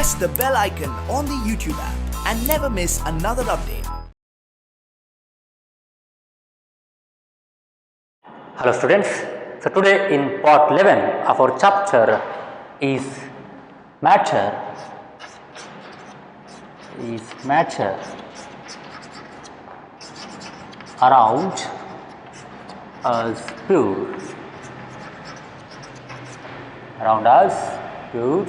press the bell icon on the YouTube app and never miss another update. Hello students, so today in part 11 of our chapter is matter around us pure,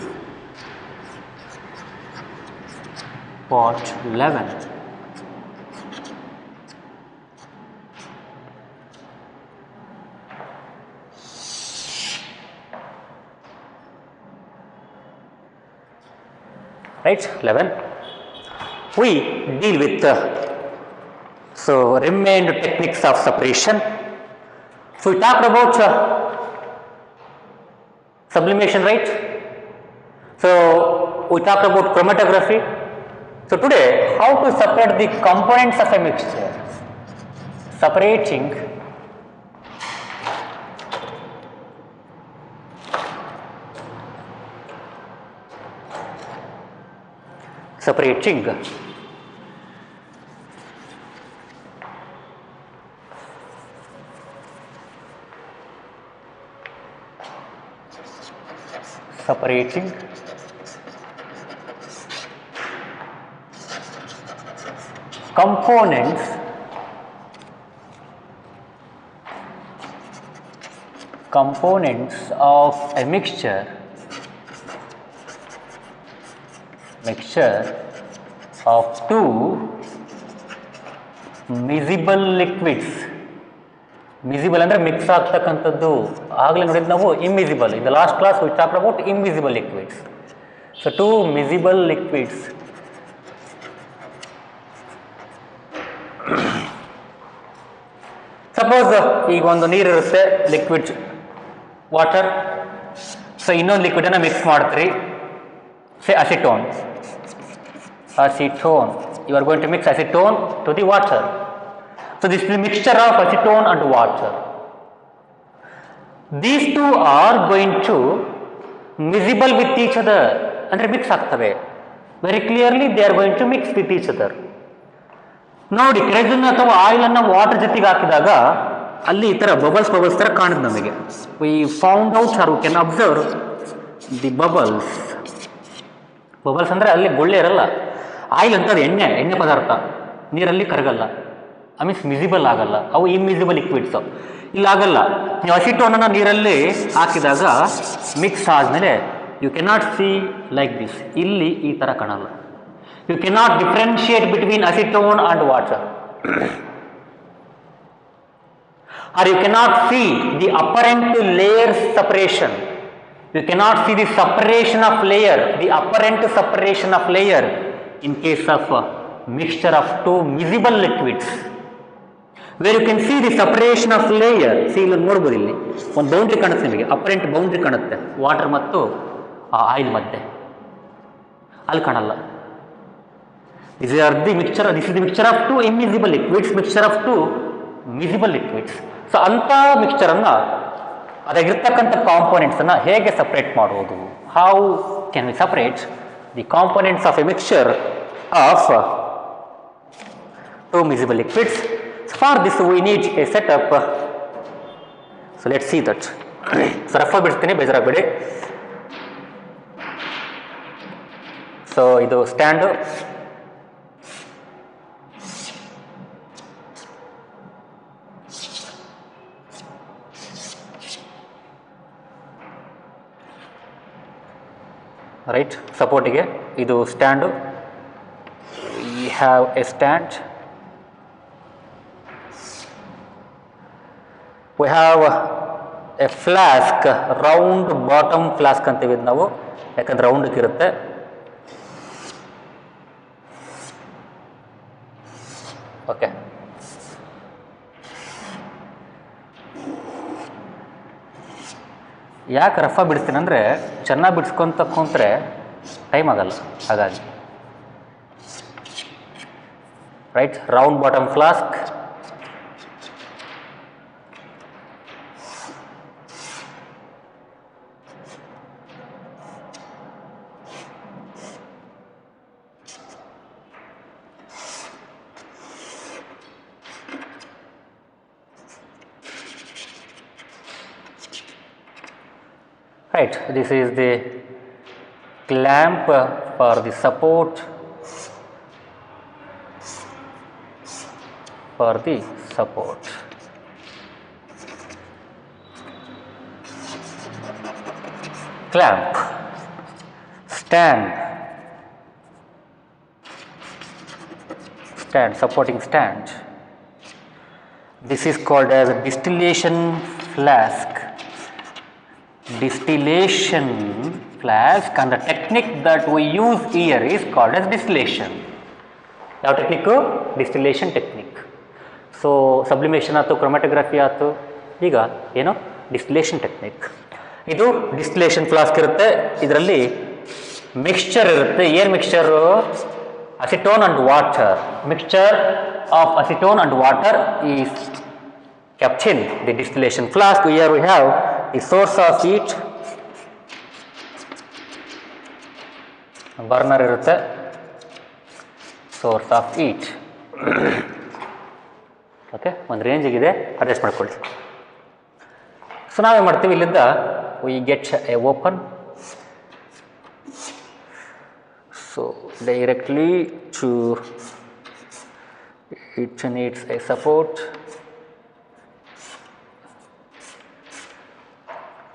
part 11. Right, 11. We deal with remained techniques of separation. So we talked about sublimation, right? So we talked about chromatography. So today, how to separate the components of a mixture? Separating components of a mixture of two miscible liquids. Miscible ಅಂದ್ರೆ mix ಆಗ್ತಕ್ಕಂಥದ್ದು. ಆಗಲೇ ನೋಡಿದ್ದು ನಾವು immiscible. In the last class we talked about immiscible liquids. So two miscible liquids suppose ಈಗ ಒಂದು ನೀರಿರುತ್ತೆ, liquid water. So ಇನ್ನೊಂದು ಲಿಕ್ವಿಡನ್ನು mix ಮಾಡ್ತೀರಿ, ಸೇ acetone. You are going to mix acetone to the water. So this is the mixture of acetone and water. These two are going to miscible with each other. ಅಂದರೆ mix ಆಗ್ತವೆ. Very clearly they are going to mix with each other. ನೋಡಿ, kerosene ಅಥವಾ oil ಅನ್ನು water ಜೊತೆಗೆ ಹಾಕಿದಾಗ ಅಲ್ಲಿ ಈ ತರ ಬಬಲ್ಸ್ ತರ ಕಾಣುತ್ತೆ ನಮಗೆ. We found out or we can observe the bubbles ಅಂದ್ರೆ ಅಲ್ಲಿ ಗುಳ್ಳೆ ಇರಲ್ಲ. ಆಯಿಲ್ ಅಂತ ಎಣ್ಣೆ ಪದಾರ್ಥ ನೀರಲ್ಲಿ ಕರಗಲ್ಲ, ಮೀನ್ಸ್ ಮಿಸಿಬಲ್ ಆಗಲ್ಲ. ಅವು ಇಮ್ಮಿಸಿಬಲ್ ಲಿಕ್ವಿಡ್ಸ್. ಇಲ್ಲಾಗಲ್ಲ. ನೀವು ಅಸಿಟೋನನ್ನು ನೀರಲ್ಲಿ ಹಾಕಿದಾಗ ಮಿಕ್ಸ್ ಆದಮೇಲೆ you cannot see like this. ಇಲ್ಲಿ ಈ ಥರ ಕಾಣಲ್ಲ. You cannot differentiate between acetone and water, or you cannot see the apparent layer separation. You cannot see the separation of layer, the apparent separation of layer in case of mixture of two miscible liquids, where you can see the separation of layer. See, ಇಲ್ಲಿ ನೋಡ್ಬೋದು, ಇಲ್ಲಿ ಒಂದು boundary ಕಾಣುತ್ತೆ ನಿಮಗೆ, apparent boundary ಕಾಣುತ್ತೆ water ಮತ್ತು oil ಮಧ್ಯೆ. ಅಲ್ಲಿ ಕಾಣಲ್ಲ. This is the mixture of two immiscible liquids, mixture of two miscible liquids. So ಅಂಥ ಮಿಕ್ಸ್ಚರನ್ನು, ಅದಾಗಿರ್ತಕ್ಕಂಥ ಕಾಂಪೋನೆಂಟ್ಸನ್ನು ಹೇಗೆ ಸಪ್ರೇಟ್ ಮಾಡೋದು? How can we separate the components of A mixture of two miscible liquids? For this we need a setup. So let's see that. So rough ಬಿಡ್ತೀನಿ, ಬೇಜಾರಾಗಬೇಡಿ. So ಇದು stand, right. ಸಪೋರ್ಟಿಗೆ ಇದು stand. We have A stand. We have A flask, round bottom flask ಅಂತೀವಿ ನಾವು, ಯಾಕಂದ್ರೆ ರೌಂಡಕ್ಕೆ ಇರುತ್ತೆ. Okay, ಯಾಕೆ ರಫ ಬಿಡಿಸ್ತೀನಿ ಅಂದರೆ ಚೆನ್ನಾಗಿ ಬಿಡಿಸ್ಕೊಂತ ಕೂತ್ರೆ ಟೈಮ್ ಆಗಲ್ಲ, ಹಾಗಾಗಿ. Right, round bottom flask. Right, this is the clamp for the support clamp, supporting stand. This is called as a distillation flask, and the technique that we use here is called as distillation. ಯಾವ technique? Distillation technique. So sublimation ಆಯ್ತು, chromatography ಆಯ್ತು, ಈಗ ಏನು distillation technique. ಇದು distillation flask ಇರುತ್ತೆ, ಇದರಲ್ಲಿ mixture ಇರುತ್ತೆ. ಏನು mixture? Acetone and water. Mixture of acetone and water is kept in the distillation flask. Here we have the source of heat, burner irutte, source of heat. Okay, ಒಂದು range ಇದೆ, adjust ಮಾಡ್ಕೊಳ್ಳಿ. So ನಾವೇನು ಮಾಡ್ತೀವಿ, ಇಲ್ಲಿಂದ we get a open, so directly to it needs a support,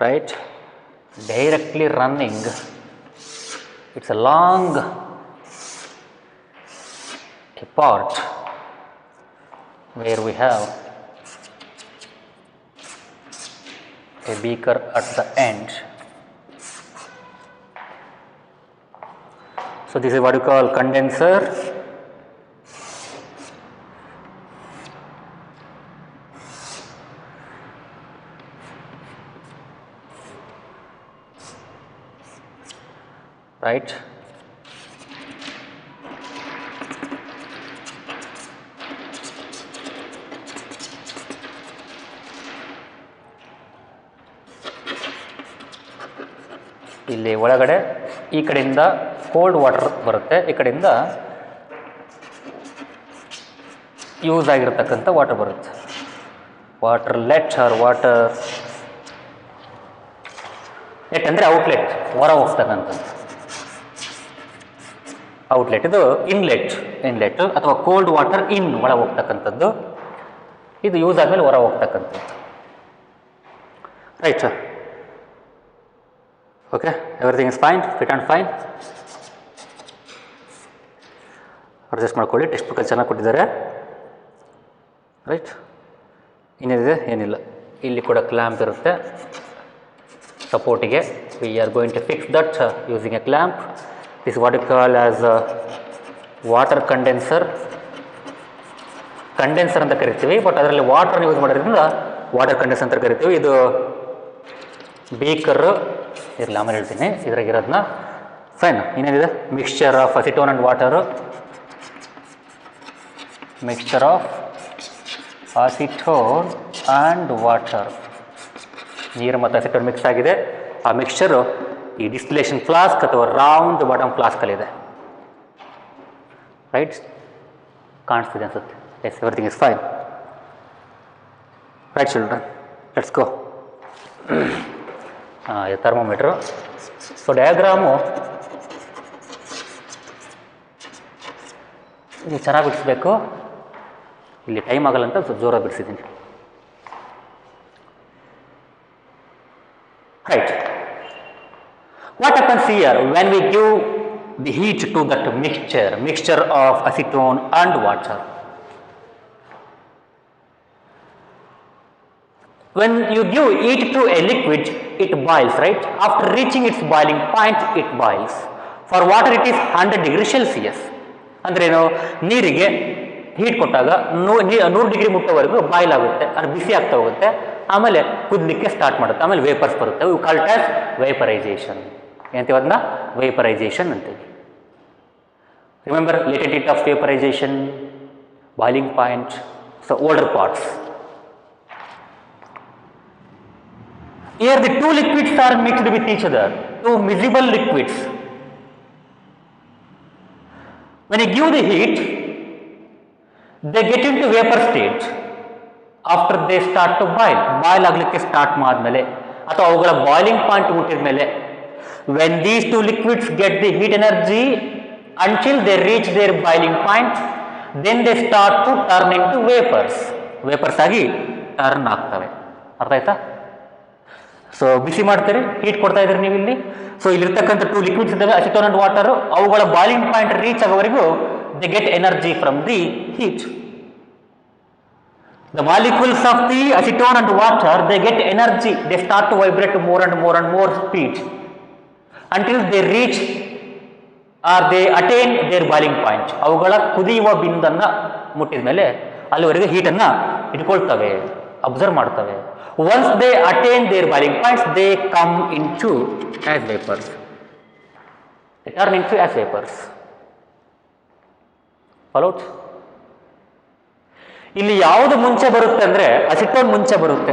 right, directly running. It's a long part where we have a beaker at the end. So this is what you call condenser. Right, ಇಲ್ಲಿ ಒಳಗಡೆ ಈ ಕಡೆಯಿಂದ cold water ಬರುತ್ತೆ, ಈ ಕಡೆಯಿಂದ use ಆಗಿರತಕ್ಕಂಥ water ಬರುತ್ತೆ. Water let ಅಂದರೆ ಔಟ್ಲೆಟ್, ಹೊರ ಹೋಗ್ತಕ್ಕಂಥದ್ದು ಔಟ್ಲೆಟ್. ಇದು ಇನ್ಲೆಟ್ ಅಥವಾ ಕೋಲ್ಡ್ ವಾಟರ್ ಒಳ ಹೋಗ್ತಕ್ಕಂಥದ್ದು. ಇದು ಯೂಸ್ ಆದಮೇಲೆ ಹೊರ ಹೋಗ್ತಕ್ಕಂಥದ್ದು. Right, okay, everything is fine, fit and fine. Adjust ಮಾಡ್ಕೊಳ್ಳಿ, ಟೆಕ್ಸ್ಟ್ ಬುಕ್ಕಲ್ಲಿ ಚೆನ್ನಾಗಿ ಕೊಟ್ಟಿದ್ದಾರೆ. ರೈಟ್, ಇನ್ನೇನಿದೆ? ಏನಿಲ್ಲ. ಇಲ್ಲಿ ಕೂಡ ಕ್ಲ್ಯಾಂಪ್ ಇರುತ್ತೆ ಸಪೋರ್ಟಿಗೆ. We are going to fix that using a clamp. This is what you call as water condenser ಅಂತ ಕರಿತೀವಿ, ಬಟ್ ಅದರಲ್ಲಿ ವಾಟರ್ನ ಯೂಸ್ ಮಾಡೋದ್ರಿಂದ ವಾಟರ್ ಕಂಡೆನ್ಸರ್ ಅಂತ ಕರಿತೀವಿ. ಇದು ಬೀಕರ್ ಇರಲಿ, ಆಮೇಲೆ ಹೇಳ್ತೀನಿ ಇದ್ರಾಗಿರೋದನ್ನ. ಫೈನ್, ಇನ್ನೇನಿದೆ? Mixture of acetone and water, ನೀರು ಮತ್ತು ಅಸಿಟೋನ್ ಮಿಕ್ಸ್ ಆಗಿದೆ. ಆ ಮಿಕ್ಸ್ಚರು ಈ ಡಿಸ್ಟಿಲೇಷನ್ ಫ್ಲಾಸ್ಕ್ ಅಥವಾ ರೌಂಡ್ ಬಾಟಮ್ ಫ್ಲಾಸ್ಕಲ್ಲಿದೆ. ರೈಟ್, ಕಾಣಿಸ್ತಿದೆ ಅನ್ಸುತ್ತೆ. Yes, everything is fine. Right children, let's go. ಇದು ಥರ್ಮೋಮೀಟ್ರು. ಸೊ ಡಯಾಗ್ರಾಮು ಇಲ್ಲಿ ಚೆನ್ನಾಗಿ ಬಿಡಿಸ್ಬೇಕು. ಇಲ್ಲಿ ಟೈಮ್ ಆಗಲ್ಲ ಅಂತ ಸ್ವಲ್ಪ ಜೋರಾಗಿ ಬಿಡಿಸಿದ್ದೀನಿ. Right, what happens here when we give the heat to that mixture of acetone and water? When you give heat to a liquid, it boils, right? After reaching its boiling point, it boils. For water it is 100 degrees Celsius. ಅಂದ್ರೇನು? ನೀರಿಗೆ heat ಕೊಟ್ಟಾಗ 100 degree ಮುಟ್ಟೋವರೆಗೂ boil ಆಗುತ್ತೆ, ಅದು ಬಿಸಿ ಆಗ್ತಾ ಹೋಗುತ್ತೆ, ಆಮೇಲೆ ಕುದಲಿಕ್ಕೆ start ಮಾಡುತ್ತೆ, ಆಮೇಲೆ ವೇಪರ್ಸ್ ಬರುತ್ತೆ. We called as vaporisation. ಏನಂತೀವಿ ಅದನ್ನ? ವೇಪರೈಸೇಷನ್ ಅಂತೀವಿ. Remember latent heat of vaporization, boiling point, so older parts. Here the two liquids are mixed with each other, two miscible liquids. When you give the heat, they get into vapor state after they start to boil. Boil ಆಗಲಿಕ್ಕೆ start ಮಾಡಿದ್ಮೇಲೆ ಅಥವಾ ಅವುಗಳ boiling point ಮುಟ್ಟಿದ ಮೇಲೆ when these two liquids get the heat energy until they reach their boiling point, then they start to turn into vapours ಆಗಿ turn ಆಗ್ತವೆ. ಅರ್ಥ ಆಯ್ತಾ? ಸೊ ಬಿಸಿ ಮಾಡ್ತೀರಿ, ಹೀಟ್ ಕೊಡ್ತಾ ಇದ್ರಿ ನೀವು ಇಲ್ಲಿ. ಸೊ ಇಲ್ಲಿರ್ತಕ್ಕಂಥ ಟೂ ಲಿಕ್ವಿಡ್ಸ್ ಇದ್ದಾವೆ, ಅಸಿಟೋನ್ ಅಂಡ್ ವಾಟರ್. ಅವುಗಳ ಬಾಯ್ಲಿಂಗ್ ಪಾಯಿಂಟ್ ರೀಚ್ ಆಗೋವರೆಗೂ they get energy from the heat. The molecules of the acetone and water, they get energy, they start to vibrate more and more and more speed until they reach or they attain their boiling point. ಅವುಗಳ ಕುದಿಯುವ ಬಿಂದನ್ನ ಮುಟ್ಟಿದ ಮೇಲೆ ಅಲ್ಲಿವರೆಗೆ ಹೀಟನ್ನು ಇಟ್ಕೊಳ್ತವೆ, observe ಮಾಡ್ತವೆ. Once they attain their boiling points, they come into as vapors. They turn into as vapors. Followed? ಇಲ್ಲಿ ಯಾವುದು ಮುಂಚೆ ಬರುತ್ತೆ ಅಂದ್ರೆ ಅಸಿಟೋನ್ ಮುಂಚೆ ಬರುತ್ತೆ.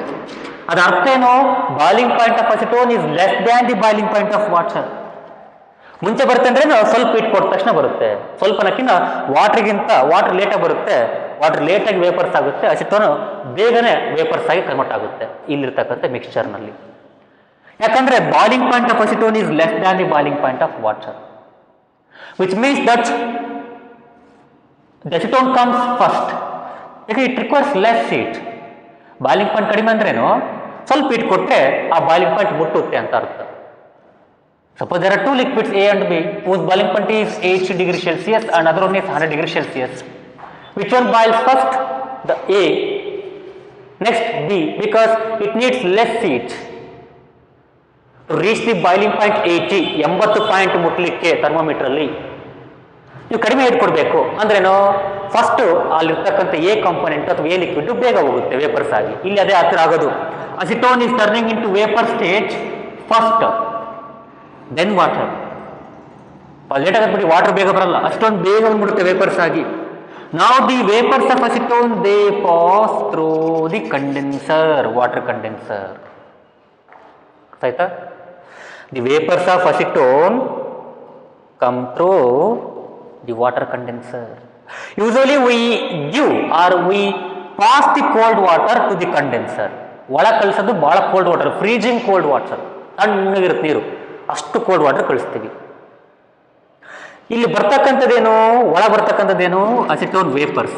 ಅದರ ಅರ್ಥ ಏನು? Boiling point of acetone is less than the boiling point of water. ಮುಂಚೆ ಬರುತ್ತೆ ಅಂದ್ರೆ ಸ್ವಲ್ಪ ಹೀಟ್ ಕೊಟ್ಟ ತಕ್ಷಣ ಬರುತ್ತೆ. ಸ್ವಲ್ಪನಕ್ಕಿಂತ ವಾಟರ್ ಲೇಟಾಗಿ ಬರುತ್ತೆ. ವಾಟರ್ ಲೇಟಾಗಿ ವೇಪರ್ಸ್ ಆಗುತ್ತೆ. ಅಸಿಟೋನ್ ಬೇಗನೆ ವೇಪರ್ಸ್ ಆಗಿ ಕನ್ವರ್ಟ್ ಆಗುತ್ತೆ ಇಲ್ಲಿರ್ತಕ್ಕಂಥ ಮಿಕ್ಸ್ಚರ್ನಲ್ಲಿ. ಯಾಕಂದ್ರೆ boiling point of acetone is less than the boiling point of water, which means that the acetone comes first. ಯಾಕೆ it requires less heat. Boiling point ಕಡಿಮೆ ಅಂದ್ರೇನು, ಸ್ವಲ್ಪ ಹೀಟ್ ಕೊಟ್ಟರೆ ಆ ಬಾಯ್ಲಿಂಗ್ ಪಾಯಿಂಟ್ ಮುಟ್ಟುತ್ತೆ ಅಂತ ಅರ್ಥ. Suppose there are two liquids A and B whose boiling point is 80 degrees Celsius and another one is 100 degrees Celsius. Which one boils first? The A. Next B, because it needs less heat to reach the boiling point 80. 80 point ಮುಟ್ಲಿಕ್ಕೆ thermometer ಅಲ್ಲಿ ನೀವು ಕಡಿಮೆ heat ಕೊಡಬೇಕು ಅಂದ್ರೇನು, first ಅಲ್ಲಿರ್ತಕ್ಕಂಥ a component ಅಥವಾ a liquid ಬೇಗ ಹೋಗುತ್ತೆ ವೇಪರ್ಸ್ ಆಗಿ. ಇಲ್ಲಿ ಅದೇ ಹತ್ತಿರ ಆಗೋದು. Acetone is turning into vapour stage first, then water. Late ಆಗತ್ಬಿಟ್ಟು ವಾಟರ್ ಬೇಗ ಬರಲ್ಲ, ಅಷ್ಟೊಂದು ಬೇಗ ಬಂದ್ಬಿಡುತ್ತೆ ವೇಪರ್ಸ್ ಆಗಿ. ನಾವು the vapours of acetone they pass through the condenser, water condenser. ಆಯ್ತಾ? The vapours of acetone come through the water condenser. Usually we give or we pass the cold water to the condenser. ಒಳ ಕಳಿಸೋದು ಬಹಳ cold water, freezing cold water, ತಣ್ಣಗಿರುತ್ತೆ ನೀರು, ಅಷ್ಟು cold water ಕಳಿಸ್ತೀವಿ. ಇಲ್ಲಿ ಬರ್ತಕ್ಕಂಥದ್ದೇನು, ಒಳ ಬರ್ತಕ್ಕಂಥದ್ದೇನು, acetone vapours.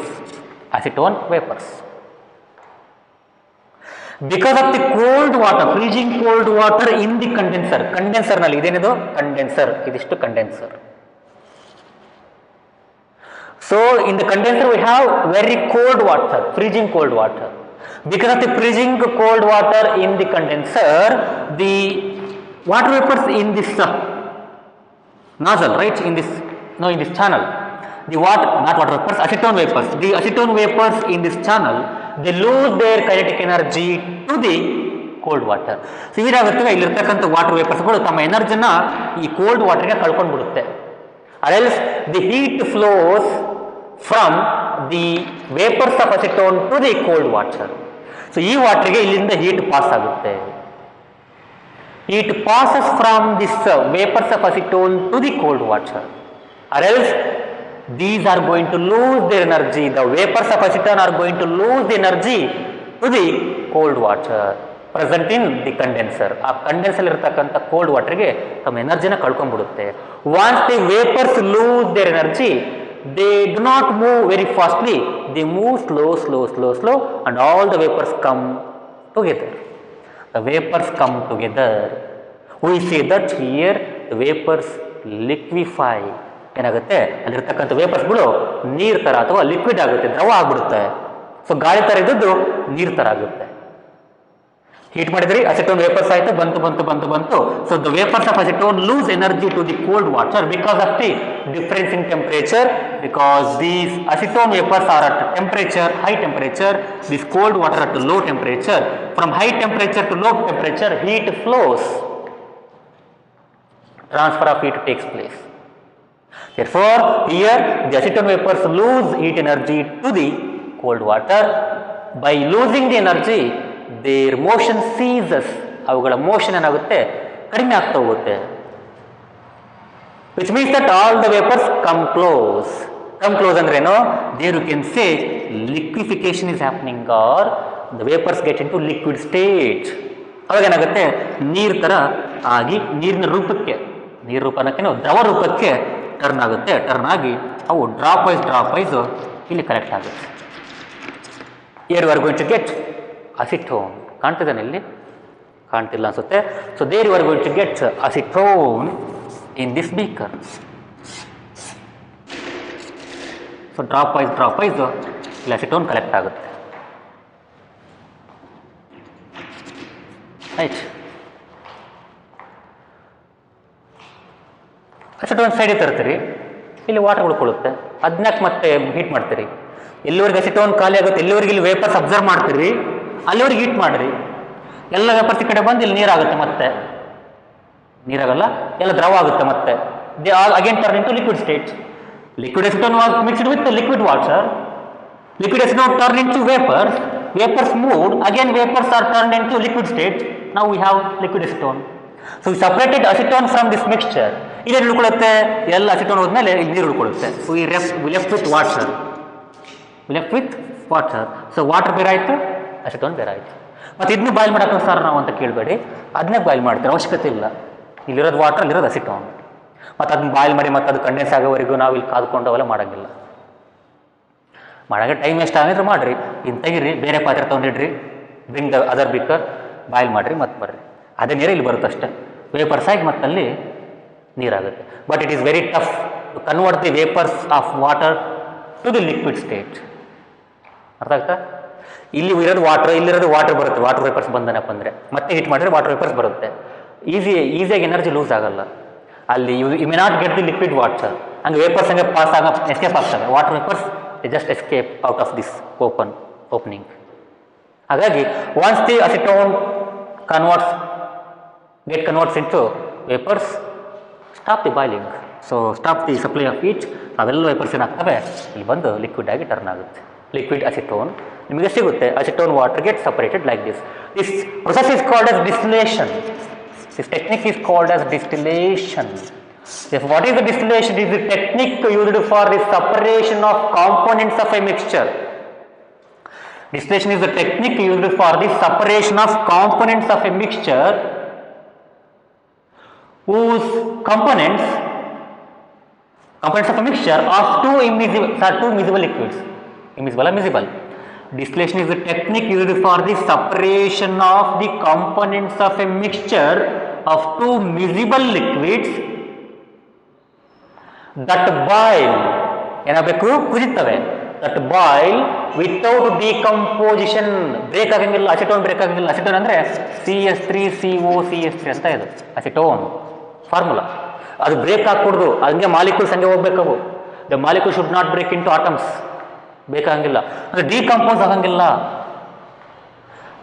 Because of the cold water, freezing cold water in the condenser ನಲ್ಲಿ ಇದೇನಿದು ಕಂಡೆನ್ಸರ್, ಇದಿಷ್ಟು condenser. So in the condenser we have very cold water, freezing cold water. Because of the freezing cold water in the condenser, the water vapors in this nozzle, right, in this channel, the not water vapors, acetone vapors, the acetone vapors in this channel, they lose their kinetic energy to the cold water. So ಏನಾಗುತ್ತೆ, ಇಲ್ಲಿರ್ತಕ್ಕಂಥ water ವೇಪರ್ಸ್ಗಳು ತಮ್ಮ ಎನರ್ಜಿನ ಈ cold ವಾಟರ್ಗೆ ಕಳ್ಕೊಂಡು ಬಿಡುತ್ತೆ. or else the heat flows from the vapors of acetone to the cold water. So ಈ ವಾಟರ್ಗೆ ಇಲ್ಲಿಂದ heat pass ಆಗುತ್ತೆ. Heat passes from this vapors of acetone to the cold water, or else these are going to lose their energy. The vapors of acetone are going to lose the energy to the cold water present in the condenser. ಆ condenser ಇರತಕ್ಕಂಥ cold ವಾಟರ್ಗೆ ತಮ್ಮ ಎನರ್ಜಿನ ಕಳ್ಕೊಂಡ್ಬಿಡುತ್ತೆ. Once the vapors lose their energy, they do not move very fastly, they move slow, and all the vapors come together. The vapors come together. We say that here the vapors liquefy. ಏನಾಗುತ್ತೆ, ಅಲ್ಲಿರ್ತಕ್ಕಂಥ ವೇಪರ್ಸ್ಗಳು ನೀರು ತರ ಅಥವಾ liquid ಆಗುತ್ತೆ, ದ್ರವ ಆಗ್ಬಿಡುತ್ತೆ. So ಗಾಳಿ ತರ ಇದ್ದದ್ದು ನೀರು ತರ ಆಗುತ್ತೆ. ಹೀಟ್ ಮಾಡಿದ್ರಿ, ಅಸಿಟೋನ್ ವೇಪರ್ಸ್ ಆಯ್ತು, ಬಂತು. So the vapours of acetone lose energy to the cold water because of the difference in temperature. Because these acetone vapours are at temperature, high temperature, this cold water at low temperature. From high temperature to low temperature heat flows, transfer of heat takes place. Therefore here the acetone vapors lose heat energy to the cold water. By losing the energy, their motion ceases. ಅವುಗಳ motion ಏನಾಗುತ್ತೆ, ಕಡಿಮೆ ಆಗ್ತಾ ಹೋಗುತ್ತೆ. Which means that all the vapors come close. ಅಂದ್ರೇನು, there you can say liquefaction is happening, or the vapors get into liquid state. ಅವಾಗ ಏನಾಗುತ್ತೆ, ನೀರು ಥರ ಆಗಿ ನೀರಿನ ರೂಪಕ್ಕೆ, ನೀರು ರೂಪನಕ್ಕೆ ದ್ರವ ರೂಪಕ್ಕೆ ಟರ್ನ್ ಆಗುತ್ತೆ. ಟರ್ನ್ ಆಗಿ ಅವು ಡ್ರಾಪ್ ವೈಸ್ ಇಲ್ಲಿ ಕಲೆಕ್ಟ್ ಆಗುತ್ತೆ. here we are going to get acetone. ಕಾಣ್ತಿದ್ದಾನೆ ಇಲ್ಲಿ? ಕಾಣ್ತಿಲ್ಲ ಅನ್ಸುತ್ತೆ. So there you are going to get acetone in this beaker. So dropwise ಇಲ್ಲಿ ಅಸಿಟೋನ್ ಕಲೆಕ್ಟ್ ಆಗುತ್ತೆ. ರೈಟ್. ಅಸಿಟೋನ್ ಸೈಡಿಗೆ ತರ್ತೀರಿ, ಇಲ್ಲಿ ವಾಟರ್ ಉಳ್ಕೊಳ್ಳುತ್ತೆ. ಅದನ್ನಕ್ಕೆ ಮತ್ತೆ ಹೀಟ್ ಮಾಡ್ತೀರಿ. ಎಲ್ಲಿವರೆಗೆ ಅಸಿಟೋನ್ ಖಾಲಿ ಆಗುತ್ತೆ, ಎಲ್ಲಿವರೆಗೆ ಇಲ್ಲಿ ವೇಪರ್ಸ್ ಅಬ್ಸರ್ವ್ ಮಾಡ್ತೀರಿ, ಅಲ್ಲಿವರೆಗೆ ಹೀಟ್ ಮಾಡಿರಿ. ಎಲ್ಲ ವೇಪರ್ಸ್ ಈ ಕಡೆ ಬಂದು ಇಲ್ಲಿ ನೀರಾಗುತ್ತೆ. ಮತ್ತೆ ನೀರಾಗಲ್ಲ, ಎಲ್ಲ ದ್ರವ ಆಗುತ್ತೆ. ಮತ್ತೆ they all again turn into liquid state. Liquid acetone was mixed with the liquid water. Liquid acetone turned into vapors. Vapors moved. Again vapors are turned into liquid state. Now we have liquid acetone. So we separated acetone from this mixture. ಇಲ್ಲಿ ಉಳ್ಕೊಳ್ಳುತ್ತೆ, ಎಲ್ಲ acetone ಹೋದ್ಮೇಲೆ ಇಲ್ಲಿ ನೀರು ಉಳ್ಕೊಳ್ಳುತ್ತೆ. So we left with water. So water ಬೇರೆ ಆಯಿತು, acetone ಬೇರೆ ಆಯಿತು. ಮತ್ತು ಇದನ್ನು ಬಾಯ್ಲ್ ಮಾಡೋಕೆ ಸರ್ ನಾವು ಅಂತ ಕೇಳಬೇಡಿ, ಅದನ್ನೇ ಬಾಯ್ಲ್ ಮಾಡ್ತಾರೆ, ಅವಶ್ಯಕತೆ ಇಲ್ಲ. ಇಲ್ಲಿರೋದು ವಾಟರ್, ಅಲ್ಲಿರೋದು ಅಸಿಟೋನ್. ಮತ್ತು ಅದನ್ನ ಬಾಯ್ಲ್ ಮಾಡಿ ಮತ್ತೆ ಅದು ಕಂಡೆನ್ಸ್ ಆಗೋವರೆಗೂ ನಾವು ಇಲ್ಲಿ ಕಾದ್ಕೊಂಡು ಅವೆಲ್ಲ ಮಾಡೋಂಗಿಲ್ಲ. ಮಾಡಾಗ ಟೈಮ್ ಎಷ್ಟು ಆಗಿದ್ರೆ ಮಾಡಿರಿ, ಇನ್ನು ತೆಗಿರಿ, ಬೇರೆ ಪಾತ್ರೆ ತೊಗೊಂಡಿಡ್ರಿ, ಬ್ರಿಂಗ್ ದ ಅದರ್ ಬಿಕ್ಕರ್, ಬಾಯ್ಲ್ ಮಾಡಿರಿ, ಮತ್ತೆ ಬರ್ರಿ. ಅದೇ ನೀರು ಇಲ್ಲಿ ಬರುತ್ತೆ ಅಷ್ಟೇ, ವೇಪರ್ಸ್ ಆಗಿ ಮತ್ತಲ್ಲಿ ನೀರಾಗುತ್ತೆ. But it is very tough to convert the vapours of water to the liquid state. ಅರ್ಥ ಆಗ್ತಾ? ಇಲ್ಲಿ ಇರೋದು ವಾಟರ್, ಇಲ್ಲಿರೋದು ವಾಟರ್ ಬರುತ್ತೆ. ವಾಟರ್ ವೇಪರ್ಸ್ ಬಂದನಪ್ಪ ಅಂದರೆ ಮತ್ತೆ ಹೀಟ್ ಮಾಡಿದ್ರೆ ವಾಟರ್ ವೇಪರ್ಸ್ ಬರುತ್ತೆ. ಈಸಿಯಾಗಿ ಎನರ್ಜಿ ಲೂಸ್ ಆಗಲ್ಲ. ಅಲ್ಲಿ you may not get the liquid water. ಹಂಗೆ ವೇಪರ್ಸ್ ಹಂಗೆ ಎಸ್ಕೇಪ್ ಆಗ್ತವೆ. Water vapours just escape out of this opening. ಹಾಗಾಗಿ once the acetone converts into vapours, stop the boiling. So stop the supply of heat. ಅವೆಲ್ಲ vapours ಏನಾಗ್ತವೆ, ಇಲ್ಲಿ ಬಂದು liquid ಆಗಿ turn ಆಗುತ್ತೆ. ಲಿಕ್ವಿಡ್ ಅಸಿಟೋನ್ ನಿಮಗೆ ಸಿಗುತ್ತೆ. Acetone water get separated like this. This process is called as distillation. This technique is called as distillation. Yes, what is the distillation? It is the technique used for the separation of components of a mixture. Distillation is the technique used for the separation of components of a mixture whose components of a mixture of two miscible liquids. Immiscible or miscible. Distillation is the technique used for the separation of the components of a mixture of two miscible liquids that boil. ಏನಾಗಬೇಕು? ಕುದಿತವೆ. that boil without decomposition. Break ಆಗಂಗಿಲ್ಲ, acetone break ಆಗಂಗಿಲ್ಲ. Acetone ಅಂದರೆ CS3COCH3 ಅಂತ ಇದು acetone formula. ಅದು break ಹಾಕ್ಕೊಡ್ದು, ಹಂಗೆ ಮಾಲಿಕ್ಯೂಲ್ಸ್ ಹಂಗೆ ಹೋಗ್ಬೇಕವು. The molecule should not break into atoms. ಬೇಕಾಗಿಲ್ಲ ಅಂದರೆ ಡಿಕಂಪೋಸ್ ಆಗಂಗಿಲ್ಲ.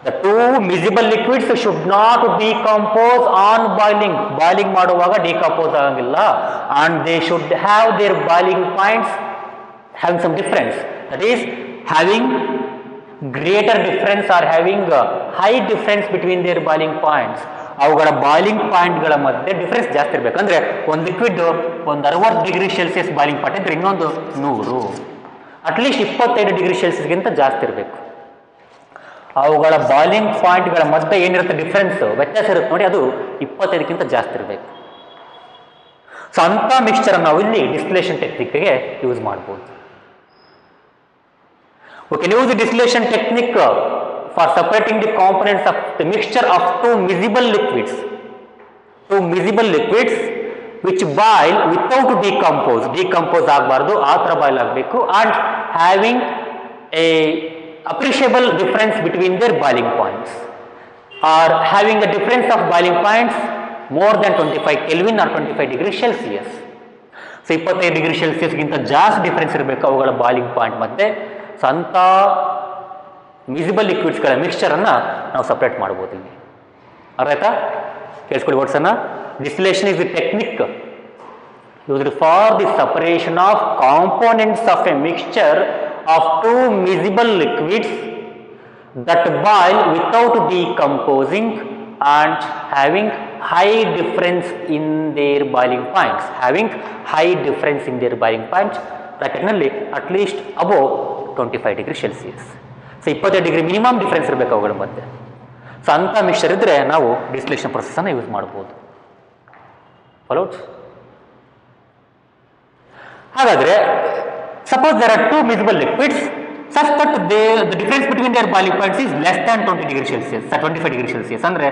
The two miscible liquids should not decompose on boiling. Boiling ಮಾಡುವಾಗ ಡಿಕಂಪೋಸ್ ಆಗಂಗಿಲ್ಲ. And they should have their boiling points having some difference. That is having greater difference or having high difference between their boiling points. ಅವುಗಳ boiling ಪಾಯಿಂಟ್ಗಳ ಮಧ್ಯೆ difference ಜಾಸ್ತಿ ಇರಬೇಕು. ಅಂದರೆ ಒಂದು liquid ಒಂದು 60 ಡಿಗ್ರಿ ಸೆಲ್ಸಿಯಸ್ ಬಾಯ್ಲಿಂಗ್ ಪಾಯಿಂಟ್ ಇದ್ರೆ ಇನ್ನೊಂದು 100, ಅಟ್ಲೀಸ್ಟ್ 25 ಡಿಗ್ರಿ ಸೆಲ್ಸಿಯಸ್ಗಿಂತ ಜಾಸ್ತಿ ಇರಬೇಕು. ಅವುಗಳ ಬಾಯ್ಲಿಂಗ್ ಪಾಯಿಂಟ್ಗಳ ಮಧ್ಯೆ ಏನಿರುತ್ತೆ ಡಿಫ್ರೆನ್ಸ್, ವ್ಯತ್ಯಾಸ ಇರುತ್ತೆ ನೋಡಿ, ಅದು 25ಕ್ಕಿಂತ ಜಾಸ್ತಿ ಇರಬೇಕು. ಸೊ ಅಂಥ ಮಿಕ್ಸ್ಚರ್ ನಾವು ಇಲ್ಲಿ ಡಿಸ್ಟಿಲೇಷನ್ ಟೆಕ್ನಿಕ್ಗೆ ಯೂಸ್ ಮಾಡ್ಬೋದು. We can use the distillation technique for separating the components of the mixture of two miscible liquids which boil without decompose ಆಗಬಾರ್ದು, ಆ ಥರ ಬಾಯ್ಲ್ ಆಗಬೇಕು. and having a appreciable difference between their boiling points, or having a difference of boiling points more than 25 Kelvin or 25 degree Celsius. So 25 degree ಸೆಲ್ಸಿಯಸ್ಗಿಂತ ಜಾಸ್ತಿ difference ಇರಬೇಕು ಅವುಗಳ boiling point ಮಧ್ಯೆ. So ಅಂಥ ಮಿಸಿಬಲ್ ಲಿಕ್ವಿಡ್ಸ್ಗಳ ಮಿಕ್ಸ್ಚರನ್ನು ನಾವು ಸಪ್ರೇಟ್ ಮಾಡ್ಬೋದು ಇಲ್ಲಿ. ಅರ್ಥ ಆಯ್ತಾ? ಕೇಳಿಸ್ಕೊಳ್ಳಿ ವರ್ಡ್ಸನ್ನು. Distillation is the technique used for the separation of components of a mixture of two miscible liquids that boil without decomposing and having high difference in their boiling points. ಬ್ರಾಕೆಟ್ನಲ್ಲಿ at least above 25 degree Celsius. So 25 degree minimum difference ಇರಬೇಕು ಅವುಗಳ ಮಧ್ಯೆ. So ಅಂಥ mixture ಇದ್ದರೆ ನಾವು distillation ಪ್ರೊಸೆಸನ್ನು use ಮಾಡ್ಬೋದು. Followed. ಹಾಗಾದರೆ suppose there are two miscible liquids such that the difference between their boiling points is less than 20 degree Celsius, 25 degree Celsius. ಅಂದರೆ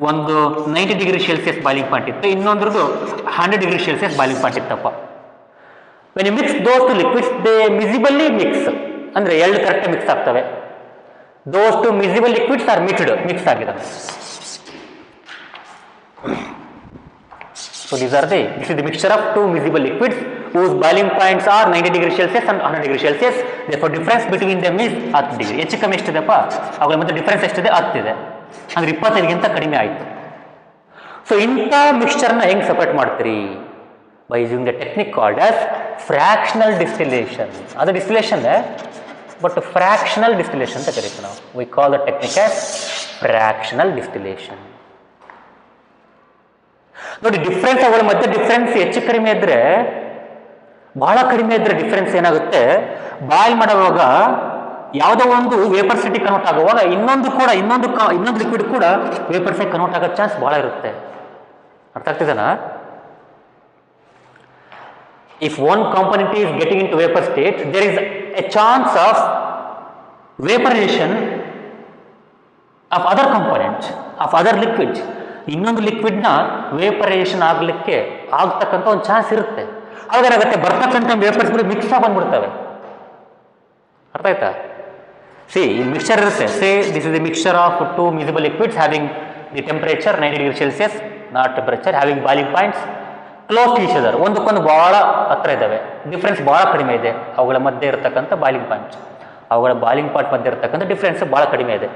ಒಂದು 90 ಡಿಗ್ರಿ ಸೆಲ್ಸಿಯಸ್ ಬಾಯ್ಲಿಂಗ್ ಪಾಯಿಂಟ್ ಇತ್ತು, ಇನ್ನೊಂದ್ರದ್ದು 100 ಡಿಗ್ರಿ ಸೆಲ್ಸಿಯಸ್ ಬಾಯ್ಲಿಂಗ್ ಪಾಯಿಂಟ್ ಇತ್ತಪ್ಪ. When you mix those two liquids they miscibly mix, ಅಂದರೆ ಎರಡು correct mix ಆಗ್ತವೆ. Those two miscible liquids are mix ಆಗಿದೆ. So this is the mixture of two miscible liquids whose boiling points are 90 degree Celsius and 100 degree Celsius. Therefore difference between them is 10 degree. ಹೆಚ್ಚು ಕಮ್ಮಿ ಎಷ್ಟಿದೆಪ್ಪ ಅವುಗಳ ಮಧ್ಯೆ difference ಎಷ್ಟಿದೆ? 10 ಇದೆ. ಅಂದರೆ 25ಗಿಂತ ಕಡಿಮೆ ಆಯಿತು. ಸೊ ಇಂಥ ಮಿಕ್ಸ್ಚರ್ನ ಹೆಂಗೆ ಸಪ್ರೇಟ್ ಮಾಡ್ತೀರಿ? By using the technique called as fractional distillation. ಅದು ಡಿಸ್ಟಿಲೇಷನ್ ಬಟ್ ಫ್ರ್ಯಾಕ್ಷನಲ್ ಡಿಸ್ಟಿಲೇಷನ್ ಅಂತ ಕರೀತೀವಿ ನಾವು. We call the technique as fractional distillation. ನೋಡಿ, ಡಿಫ್ರೆನ್ಸ್ ಅವುಗಳ ಮಧ್ಯೆ ಡಿಫ್ರೆನ್ಸ್ ಹೆಚ್ಚು ಕಡಿಮೆ ಇದ್ದರೆ, ಬಹಳ ಕಡಿಮೆ ಇದ್ದರೆ ಡಿಫ್ರೆನ್ಸ್ ಏನಾಗುತ್ತೆ? ಬಾಯ್ಲ್ ಮಾಡುವಾಗ ಯಾವುದೋ ಒಂದು ವೇಪರ್ ಸ್ಟೇಟಿಗೆ ಕನ್ವರ್ಟ್ ಆಗುವಾಗ ಇನ್ನೊಂದು ಲಿಕ್ವಿಡ್ ಕೂಡ ವೇಪರ್ ಸ್ಟೇಟ್ ಕನ್ವರ್ಟ್ ಆಗೋ ಚಾನ್ಸ್ ಭಾಳ ಇರುತ್ತೆ. ಅರ್ಥ ಆಗ್ತಿದೆನಾ? If one component is getting into vapour state, there is a chance of vaporisation of other component of other liquid. ಇನ್ನೊಂದು ಲಿಕ್ವಿಡ್ನ ವೇಪರೈಸೇಷನ್ ಆಗಲಿಕ್ಕೆ ಆಗ್ತಕ್ಕಂಥ ಒಂದು ಚಾನ್ಸ್ ಇರುತ್ತೆ. ಆವಾಗ ಏನಾಗುತ್ತೆ? ಬರ್ತಕ್ಕಂಥ ವೇಪರ್ಸ್ಗಳು ಮಿಕ್ಸ್ ಆಗಿ ಬಂದ್ಬಿಡ್ತವೆ. ಅರ್ಥ ಆಯ್ತಾ? ಸಿ ಈ ಮಿಕ್ಸ್ಚರ್ ಇರುತ್ತೆ. Say this is the mixture of two miscible liquids having the temperature 90 degree Celsius, not temperature, having boiling points close to each other. ಒಂದಕ್ಕೊಂದು ಭಾಳ ಹತ್ರ ಇದ್ದಾವೆ, ಡಿಫ್ರೆನ್ಸ್ ಭಾಳ ಕಡಿಮೆ ಇದೆ ಅವುಗಳ ಮಧ್ಯೆ ಇರತಕ್ಕಂಥ ಬಾಯ್ಲಿಂಗ್ ಪಾಯಿಂಟ್ಸ್. ಅವುಗಳ ಬಾಯ್ಲಿಂಗ್ ಪಾಯಿಂಟ್ ಮಧ್ಯೆ ಇರತಕ್ಕಂಥ ಡಿಫ್ರೆನ್ಸ್ ಭಾಳ ಕಡಿಮೆ ಇದೆ.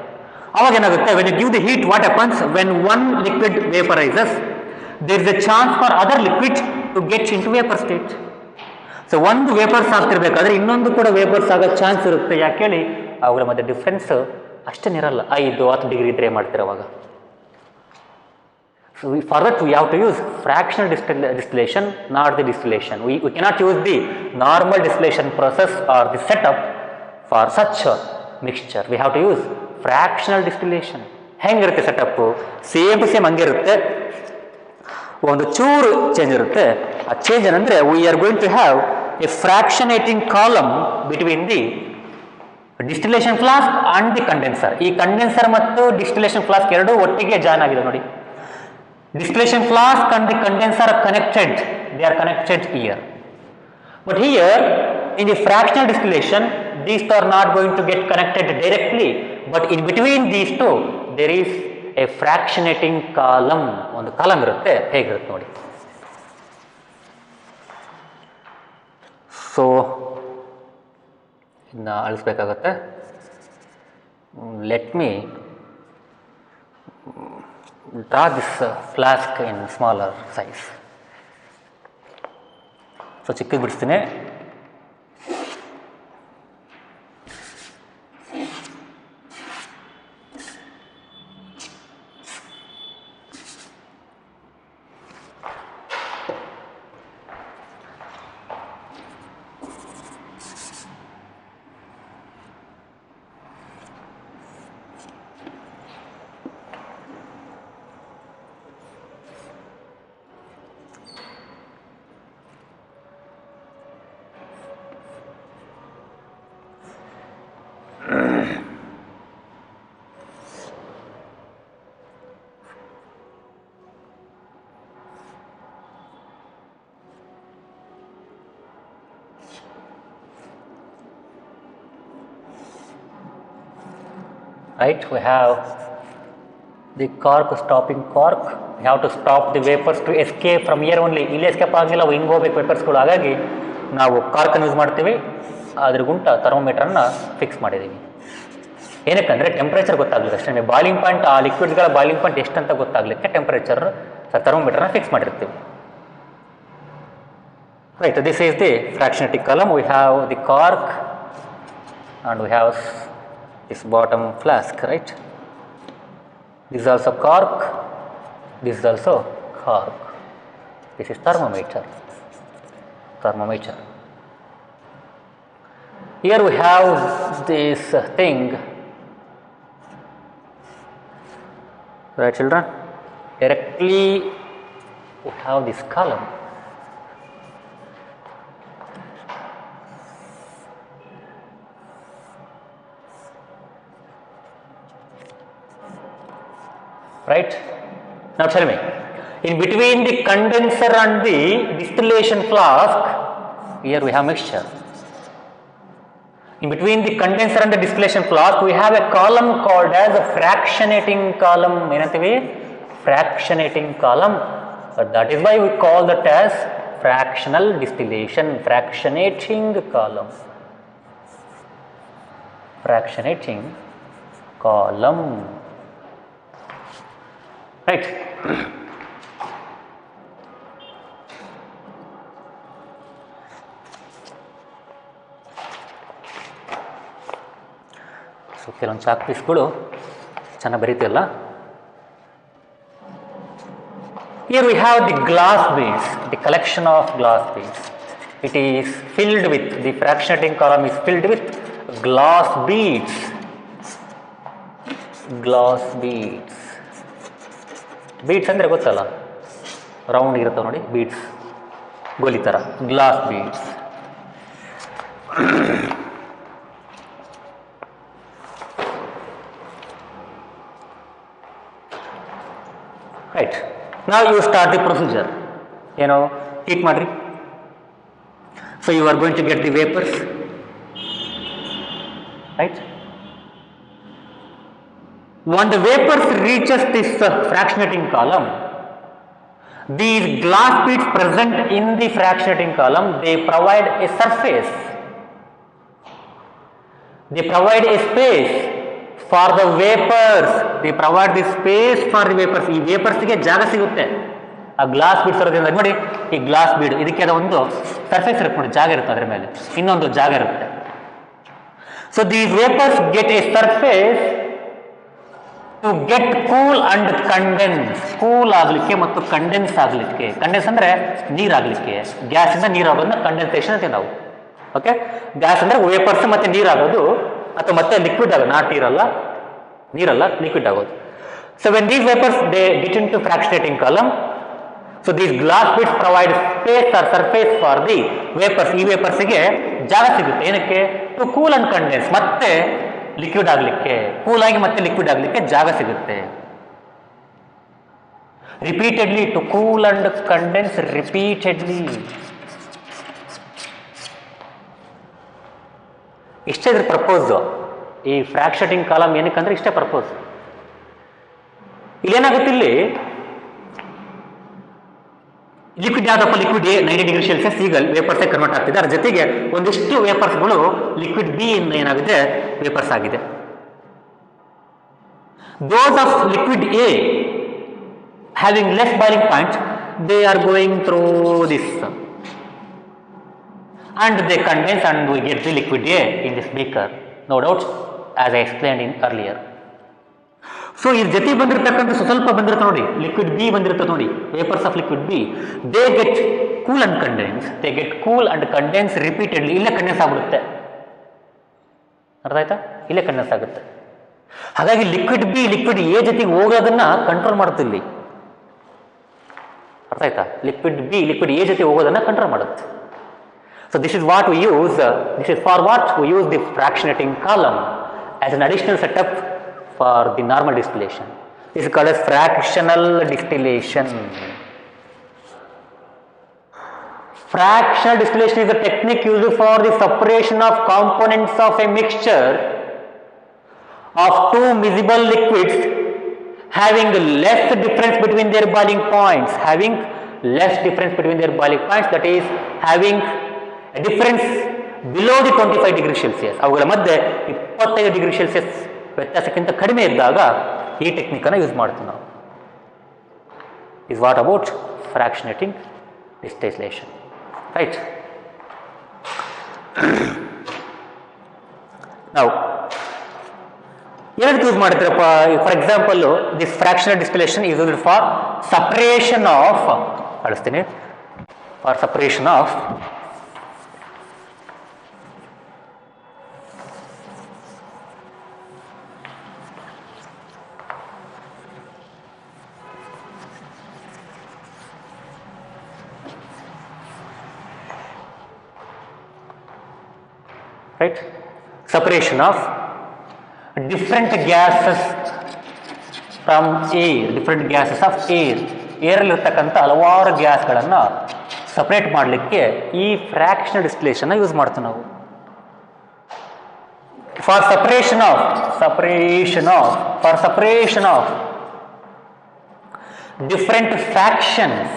ಅವಾಗ ಏನಾಗುತ್ತೆ? When you give the heat, what happens? When one liquid vaporises, there is a chance for other liquid to get into vapour state. So ಒಂದು ವೇಪರ್ಸ್ ಆಗ್ತಿರ್ಬೇಕಾದ್ರೆ ಇನ್ನೊಂದು ಕೂಡ ವೇಪರ್ಸ್ ಆಗೋ ಚಾನ್ಸ್ ಇರುತ್ತೆ. ಯಾಕೆ ಹೇಳಿ? ಅವುಗಳ ಮಧ್ಯೆ ಡಿಫ್ರೆನ್ಸ್ ಅಷ್ಟೇನಿರಲ್ಲ. 5-10 ಡಿಗ್ರಿ ಇದ್ರೆ ಮಾಡ್ತೀರ ಅವಾಗ. So for that we have to use fractional distillation, not the distillation. We cannot use the normal distillation process or the setup for such mixture. We have to use fractional distillation. ಹೆಂಗಿರುತ್ತೆ setup? Same to same ಹಂಗೆ ಇರುತ್ತೆ, ಒಂದು ಚೂರು change ಇರುತ್ತೆ. ಆ change ಏನಂದರೆ, we are going to have a fractionating column between the distillation flask and the condenser. ಈ condenser ಮತ್ತು ಡಿಸ್ಟಿಲೇಷನ್ ಫ್ಲಾಸ್ಕ್ ಎರಡೂ ಒಟ್ಟಿಗೆ ಜಾಯ್ನ್ ಆಗಿದೆ ನೋಡಿ. Distillation flask and the condenser are connected, they are connected here. But here in the fractional distillation, these are not going to get connected directly, but in between these two there is a fractionating column. ಒಂದು column ಇರುತ್ತೆ. ಹೇಗಿರುತ್ತೆ ನೋಡಿ. So ಇದನ್ನ ಅಳಿಸ್ಬೇಕಾಗತ್ತೆ. Let me draw this flask in smaller size. So ಚಿಕ್ಕದು ಬಿಡಿಸ್ತೀನಿ. Right, we have the cork, stopping cork. We have to stop the vapors to escape from here only. ಇಲ್ಲಿ escape ಆಗಿಲ್ಲ, ಅವು ಹಿಂಗೆ ಹೋಗ್ಬೇಕು ವೇಪರ್ಸ್ಗಳು. ಹಾಗಾಗಿ ನಾವು ಕಾರ್ಕನ್ನು ಯೂಸ್ ಮಾಡ್ತೀವಿ. ಅದ್ರ ಗುಂಟ ಥರ್ಮೋಮೀಟ್ರನ್ನು ಫಿಕ್ಸ್ ಮಾಡಿದ್ದೀವಿ. ಏನಕ್ಕಂದರೆ ಟೆಂಪ್ರೇಚರ್ ಗೊತ್ತಾಗಲಿಲ್ಲ ಅಷ್ಟೇ. ಬಾಯ್ಲಿಂಗ್ ಪಾಯಿಂಟ್, ಆ ಲಿಕ್ವಿಡ್ಸ್ಗಳ ಬಾಯ್ಲಿಂಗ್ ಪಾಯಿಂಟ್ ಎಷ್ಟಂತ ಗೊತ್ತಾಗಲಿಕ್ಕೆ ಟೆಂಪ್ರೇಚರ್ ಥರ್ಮೋಮೀಟ್ರನ್ನ ಫಿಕ್ಸ್ ಮಾಡಿರ್ತೀವಿ. Right, this is the fractionating column. We have the cork and we have this bottom flask, right? This is also cork, this is also cork. This is thermometer. Here we have this thing Right, children? Directly we have this column. Right? Now tell me, in between the condenser and the distillation flask, here we have mixture. In between the condenser and the distillation flask, we have a column called as a fractionating column. Fractionating column. But that is why we call that as fractional distillation, fractionating column. Fractionating column. Right. So ಕೆಲವೊಂದು chalk ಪೀಸ್ಗಳು ಚೆನ್ನಾಗಿ ಬರೀತಿಲ್ಲ. Here we have the glass beads, the collection of glass beads. It is filled with, the fractionating column is filled with glass beads. Glass beads. Beads ಅಂದರೆ ಗೊತ್ತಲ್ಲ, round ಇರುತ್ತೆ ನೋಡಿ, beads ಗೋಲಿ ಥರ, glass beads. Right. Now you start the procedure. Heat madri. So you are going to get the vapors. Right. When the vapors reaches this fractionating column, these glass beads present in the fractionating column, they provide a surface. They provide a space for the vapors. They provide the space for the vapors. ಈ ವೇಪರ್ಸ್ಗೆ ಜಾಗ ಸಿಗುತ್ತೆ ಆ glass beads ಇರೋದ್ರಿಂದ. ನೋಡಿ, ಈ glass bead ಇದಕ್ಕೆ ಒಂದು ಸರ್ಫೇಸ್ ಇರುತ್ತೆ ನೋಡಿ, ಜಾಗ ಇರುತ್ತೆ, ಅದರ ಮೇಲೆ ಇನ್ನೊಂದು ಜಾಗ ಇರುತ್ತೆ. So these vapours get a surface to get cool and condense. Cool ಆಗಲಿಕ್ಕೆ ಮತ್ತು ಕಂಡೆನ್ಸ್ ಆಗಲಿಕ್ಕೆ. ಕಂಡೆನ್ಸ್ ಅಂದರೆ ನೀರಾಗಲಿಕ್ಕೆ, ಗ್ಯಾಸಿಂದ ನೀರಾಗೋದನ್ನ ಕಂಡೆನ್ಸೇಷನ್ ಅಂತೀವಿ ನಾವು. ಓಕೆ, ಗ್ಯಾಸ್ ಅಂದರೆ ವೇಪರ್ಸ್ ಮತ್ತು ನೀರಾಗೋದು, ಅಥವಾ ಮತ್ತೆ ಲಿಕ್ವಿಡ್ ಆಗೋದು, ನಾಟ್ ನೀರಲ್ಲ ಲಿಕ್ವಿಡ್ ಆಗೋದು. So when these vapours they get into fractionating column, so these glass bits provide space or surface for the vapours. ಈ ವೇಪರ್ಸ್ಗೆ ಜಾಗ ಸಿಗುತ್ತೆ, ಏನಕ್ಕೆ? ಟು ಕೂಲ್ ಅಂಡ್ ಕಂಡೆನ್ಸ್, ಮತ್ತೆ ಲಿಕ್ವಿಡ್ ಆಗಲಿಕ್ಕೆ, ಕೂಲ್ ಆಗಿ ಮತ್ತೆ ಲಿಕ್ವಿಡ್ ಆಗಲಿಕ್ಕೆ ಜಾಗ ಸಿಗುತ್ತೆ. Repeatedly, to cool and condense repeatedly. ಇಷ್ಟೇ ಇದ್ರ ಪ್ರಪೋಸ್. ಈ ಫ್ರಾಕ್ಷನೇಟಿಂಗ್ ಕಾಲಮ್ ಏನಕ್ಕಂದ್ರೆ ಇಷ್ಟೇ ಪರ್ಪೋಸ್. ಇಲ್ಲೇನಾಗುತ್ತೆ, ಇಲ್ಲಿ ಲಿಕ್ವಿಡ್ ಯಾವ್ದಪ್ಪ? ಲಿಕ್ವಿಡ್ ಎ 90 ಡಿಗ್ರಿ ಸೆಲ್ಸಿಯಸ್ ಈಗ ವೇಪರ್ಸ್ ಕನ್ವರ್ಟ್ ಆಗ್ತಿದೆ. ಅದ್ರ ಜೊತೆಗೆ ಒಂದಿಷ್ಟು ವೇಪರ್ಸ್ಗಳು ಲಿಕ್ವಿಡ್ ಬಿ ಇಂದ ಏನಾಗಿದೆ, ವೇಪರ್ಸ್ ಆಗಿದೆ. ದೋಸ್ of liquid A having less boiling point, they are going through this and they condense and we get the liquid A in this beaker, no doubt, as I explained in earlier. So ಇದ್ರ ಜೊತೆ ಬಂದಿರತಕ್ಕಂಥ ಸ್ವಲ್ಪ ಬಂದಿರುತ್ತೆ ನೋಡಿ, liquid B ಬಂದಿರುತ್ತೆ ನೋಡಿ, vapours of liquid B, they get cool and condense. They get cool and condense repeatedly. ಇಲ್ಲೇ condense ಆಗ್ಬಿಡುತ್ತೆ, ಅರ್ಥ ಆಯ್ತಾ? ಇಲ್ಲೇ ಕಂಡೆನ್ಸ್ ಆಗುತ್ತೆ. ಹಾಗಾಗಿ ಲಿಕ್ವಿಡ್ ಬಿ ಲಿಕ್ವಿಡ್ ಎ ಜೊತೆಗೆ ಹೋಗೋದನ್ನ ಕಂಟ್ರೋಲ್ ಮಾಡುತ್ತೆ ಇಲ್ಲಿ, ಅರ್ಥ ಆಯ್ತಾ? ಲಿಕ್ವಿಡ್ ಬಿ ಲಿಕ್ವಿಡ್ ಎ ಜೊತೆ ಹೋಗೋದನ್ನ ಕಂಟ್ರೋಲ್ ಮಾಡುತ್ತೆ. So this is what we use, this is for what we use the fractionating column as an additional setup for the normal distillation. This is called as fractional distillation. Fractional distillation is a technique used for the separation of components of a mixture of two miscible liquids having less difference between their boiling points, that is having a difference below the 25 degree Celsius. ಅವುಗಳ ಮಧ್ಯೆ 25 degree Celsius ವ್ಯತ್ಯಾಸಕ್ಕಿಂತ ಕಡಿಮೆ ಇದ್ದಾಗ ಈ technique ಅನ್ನು use ಮಾಡ್ತೀವಿ ನಾವು. Is what about fractionating distillation, right? ನಾವು ಏನಕ್ಕೆ ಯೂಸ್ ಮಾಡ್ತೀರಪ್ಪ? For example, this fractional distillation is used for separation of, ಕಳಿಸ್ತೀನಿ, for separation of right? Separation of different gases from air, different gases of air. ಏರಲ್ಲಿರ್ತಕ್ಕಂಥ ಹಲವಾರು ಗ್ಯಾಸ್ಗಳನ್ನು separate ಮಾಡಲಿಕ್ಕೆ ಈ fractional distillation use ಮಾಡ್ತೀವಿ ನಾವು. For separation of different fractions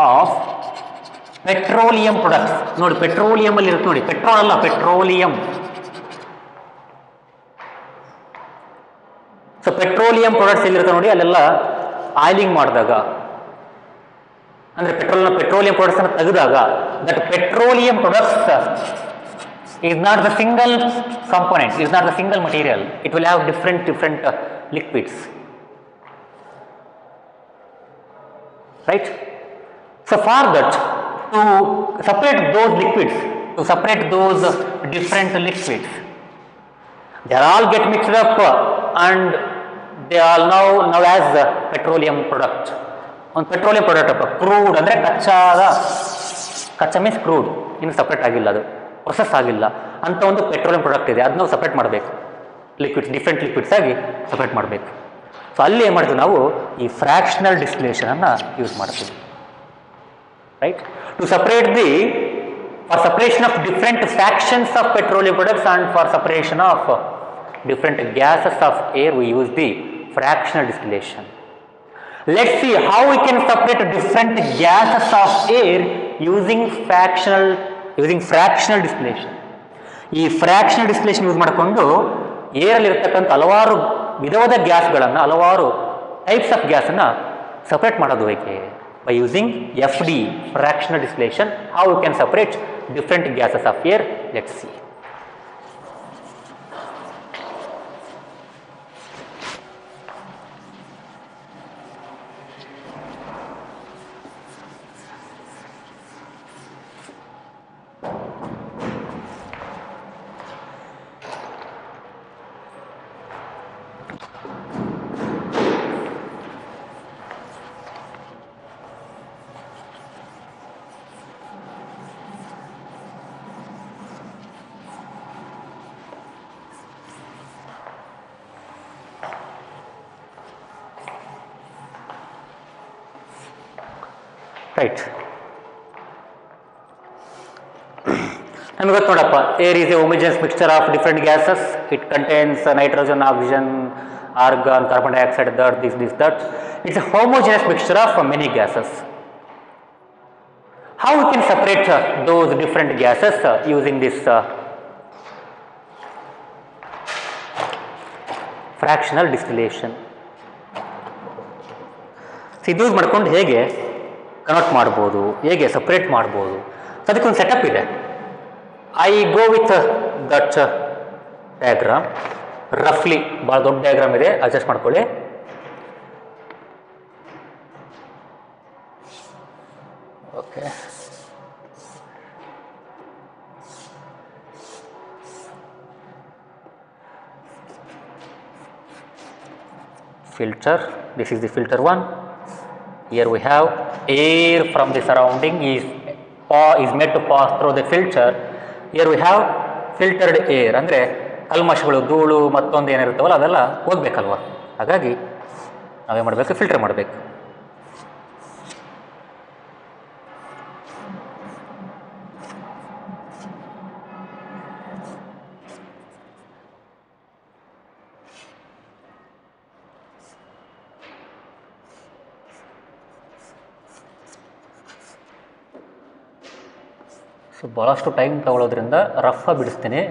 of petroleum products. ನೋಡಿ petroleum ಅಲ್ಲಿ ಇರುತ್ತೆ ನೋಡಿ, ಪೆಟ್ರೋಲ್ ಅಲ್ಲ, ಪೆಟ್ರೋಲಿಯಂ. ಸೊ ಪೆಟ್ರೋಲಿಯಂ ಪ್ರಾಡಕ್ಟ್ಸ್ ಎಲ್ಲಿರುತ್ತೆ ನೋಡಿ, ಅಲ್ಲೆಲ್ಲ ಆಯಿಲಿಂಗ್ ಮಾಡಿದಾಗ ಅಂದ್ರೆ ಪೆಟ್ರೋಲಿಯಂ ಪ್ರಾಡಕ್ಟ್ಸ್ ಅನ್ನು ತೆಗೆದಾಗ, that petroleum products is not the single component, is not the single material, it will have different liquids, right? So for that, to separate those liquids, to separate those different liquids, they all get mixed up and they are now as petroleum product. ಒಂದು petroleum product ಅಪ್ಪ, crude ಅಂದರೆ ಕಚ್ಚಾ means crude, ಇನ್ನು separate ಆಗಿಲ್ಲ, ಅದು process ಆಗಿಲ್ಲ ಅಂತ ಒಂದು ಪೆಟ್ರೋಲಿಯಂ ಪ್ರಾಡಕ್ಟ್ ಇದೆ, ಅದನ್ನ ಸಪ್ರೇಟ್ ಮಾಡಬೇಕು, ಲಿಕ್ವಿಡ್ಸ್ ಡಿಫ್ರೆಂಟ್ ಲಿಕ್ವಿಡ್ಸ್ ಆಗಿ ಸಪ್ರೇಟ್ ಮಾಡಬೇಕು. ಸೊ ಅಲ್ಲಿ ಏನು ಮಾಡ್ತೀವಿ ನಾವು, ಈ ಫ್ರ್ಯಾಕ್ಷನಲ್ ಡಿಸ್ಟಿಲೇಷನನ್ನು ಯೂಸ್ ಮಾಡ್ತೀವಿ, right? To separate for separation of different fractions of petroleum products and for separation of different gases of air, we use the fractional distillation. Let's see how we can separate different gases of air using fractional distillation. ಈ fractional distillation use ಮಾಡಿಕೊಂಡು ಏರಲ್ಲಿರ್ತಕ್ಕಂಥ ಹಲವಾರು ವಿಧವಾದ ಗ್ಯಾಸ್ಗಳನ್ನು, ಹಲವಾರು types of ಗ್ಯಾಸನ್ನು separate ಮಾಡೋದು ಹೇಗೆ? By using FD, fractional distillation. How you can separate different gases of air, let's see. Right, ನಮಗೆ ಗೊತ್ತು ನೋಡಪ್ಪ, air is a homogeneous mixture of different gases. It contains nitrogen, oxygen, argon, carbon dioxide, that. It's a homogeneous mixture of many gases. How we can separate those different gases using this fractional distillation? ಇದು use ಮಾಡ್ಕೊಂಡು ಹೇಗೆ convert ಮಾಡ್ಬೋದು, ಹೇಗೆ separate ಮಾಡ್ಬೋದು, ಅದಕ್ಕೊಂದು setup ಇದೆ. I go with that diagram. ರಫ್ಲಿ ಭಾಳ ದೊಡ್ಡ ಡಯಾಗ್ರಾಮ್ ಇದೆ, ಅಡ್ಜಸ್ಟ್ ಮಾಡ್ಕೊಳ್ಳಿ. Okay, filter, this is the filter 1. Here we have air from the surrounding is made to pass through the filter. Here we have filtered air, ಅಂದರೆ ಕಲ್ಮಶಗಳು, ಧೂಳು, ಮತ್ತೊಂದು ಏನಿರುತ್ತವಲ್ಲ ಅದೆಲ್ಲ ಹೋಗ್ಬೇಕಲ್ವ, ಹಾಗಾಗಿ ನಾವೇ ಮಾಡಬೇಕು, ಫಿಲ್ಟರ್ ಮಾಡಬೇಕು. ಸೊ ಭಾಳಷ್ಟು time ತಗೊಳ್ಳೋದ್ರಿಂದ ರಫಾಗಿ ಬಿಡಿಸ್ತೀನಿ.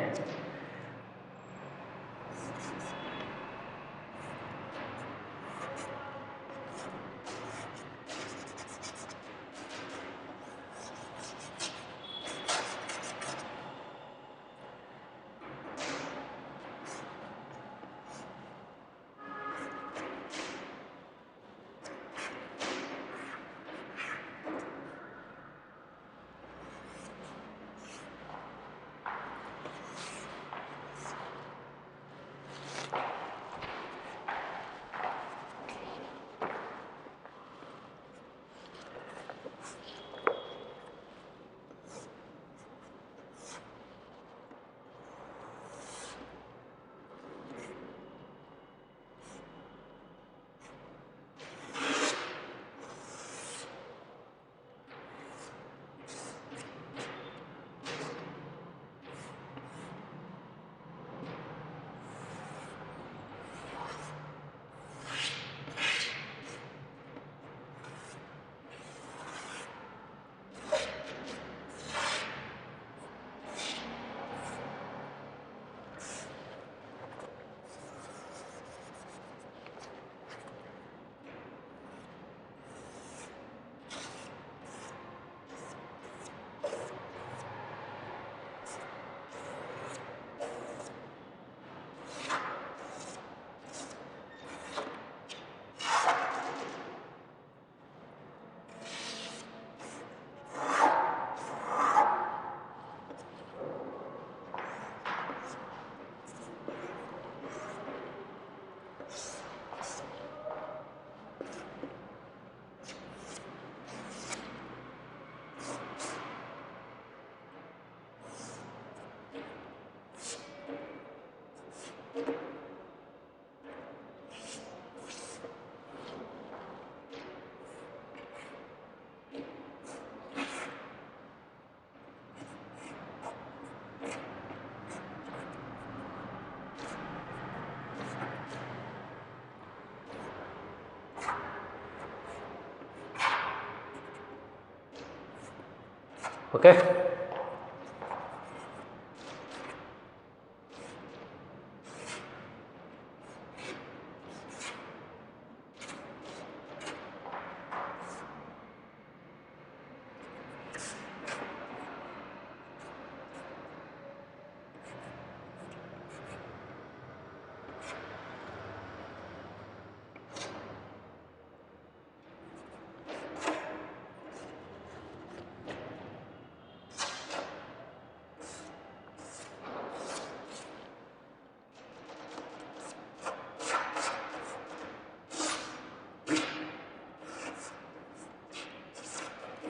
Okay.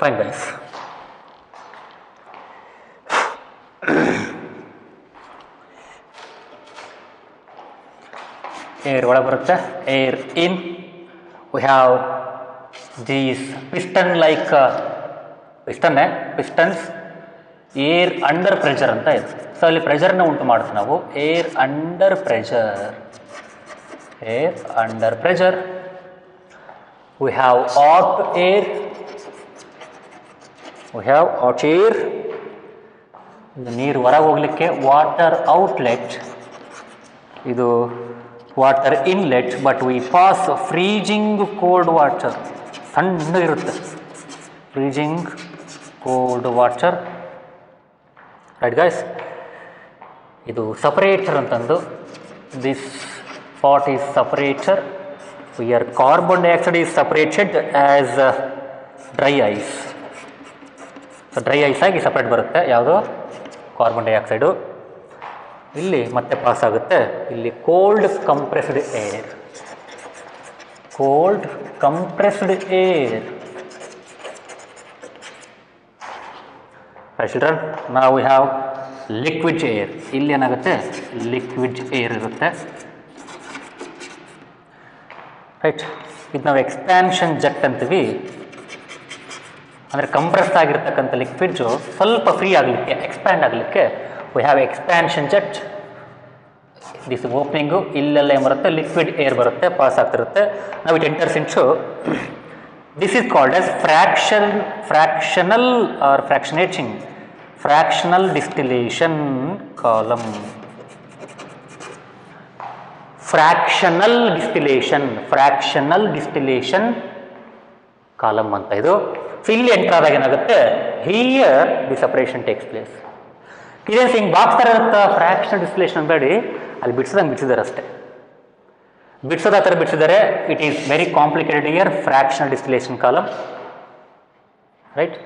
Fine guys. Air ಒಳಗೆ ಬರುತ್ತೆ, air in, we have these pistons, air under pressure ಅಂತ ಇದೆ. ಸೊ ಅಲ್ಲಿ ಪ್ರೆಷರ್ನ ಉಂಟು ಮಾಡ್ತೀವಿ ನಾವು, air under pressure, we have hot air, ಇದು ನೀರು ಹೊರಗೆ ಹೋಗಲಿಕ್ಕೆ ವಾಟರ್ ಔಟ್ಲೆಟ್, ಇದು water inlet, but we pass freezing cold water, ತಣ್ಣಗಿರುತ್ತೆ freezing cold water. Right guys, ಇದು ಸಪರೇಟರ್ ಅಂತಂದು, this pot is separator, here carbon dioxide is separated as dry ice. So dry ice ಆಗಿ separate ಬರುತ್ತೆ ಯಾವುದು, carbon dioxide. ಇಲ್ಲಿ ಮತ್ತೆ pass ಆಗುತ್ತೆ, ಇಲ್ಲಿ ಕೋಲ್ಡ್ ಕಂಪ್ರೆಸ್ಡ್ ಏರ್. ಚಿಲ್ಡ್ರನ್, ನಾವು ವಿ ಹ್ಯಾವ್ ಲಿಕ್ವಿಡ್ ಏರ್. ಇಲ್ಲಿ ಏನಾಗುತ್ತೆ, ಲಿಕ್ವಿಡ್ ಏರ್ ಇರುತ್ತೆ. ರೈಟ್, ಇದು ನಾವು ಎಕ್ಸ್ಪ್ಯಾನ್ಷನ್ ಜೆಟ್ ಅಂತೀವಿ. ಅಂದರೆ ಕಂಪ್ರೆಸ್ ಆಗಿರ್ತಕ್ಕಂಥ ಲಿಕ್ವಿಡ್ಸು ಸ್ವಲ್ಪ ಫ್ರೀ ಆಗಲಿಕ್ಕೆ, ಎಕ್ಸ್ಪ್ಯಾಂಡ್ ಆಗಲಿಕ್ಕೆ we have expansion jet. This opening ಇಲ್ಲೆಲ್ಲ ಏನು ಬರುತ್ತೆ, ಲಿಕ್ವಿಡ್ ಏರ್ ಬರುತ್ತೆ, ಪಾಸ್ ಆಗ್ತಿರುತ್ತೆ. ನಾವು it enters into, this is called as fractional distillation column. Fractional distillation column ಅಂತ ಇದು. ಸೊ ಇಲ್ಲಿ ಎಂಟರ್ ಆದಾಗ ಏನಾಗುತ್ತೆ, here the separation takes place. ಇದೇನು ಹಿಂಗೆ ಬಾಕ್ಸ್ ಥರ ಇರುತ್ತೆ, ಫ್ರ್ಯಾಕ್ಷನಲ್ ಡಿಸ್ಟಿಲೇಷನ್ ಬೇಡಿ, ಅಲ್ಲಿ ಬಿಡಿಸಿದಂಗೆ ಬಿಡಿಸಿದ್ದಾರೆ ಅಷ್ಟೇ. ಬಿಡಿಸೋದು ಆ ಥರ ಬಿಡಿಸಿದ್ದಾರೆ. It is very complicated here, fractional distillation column. Right,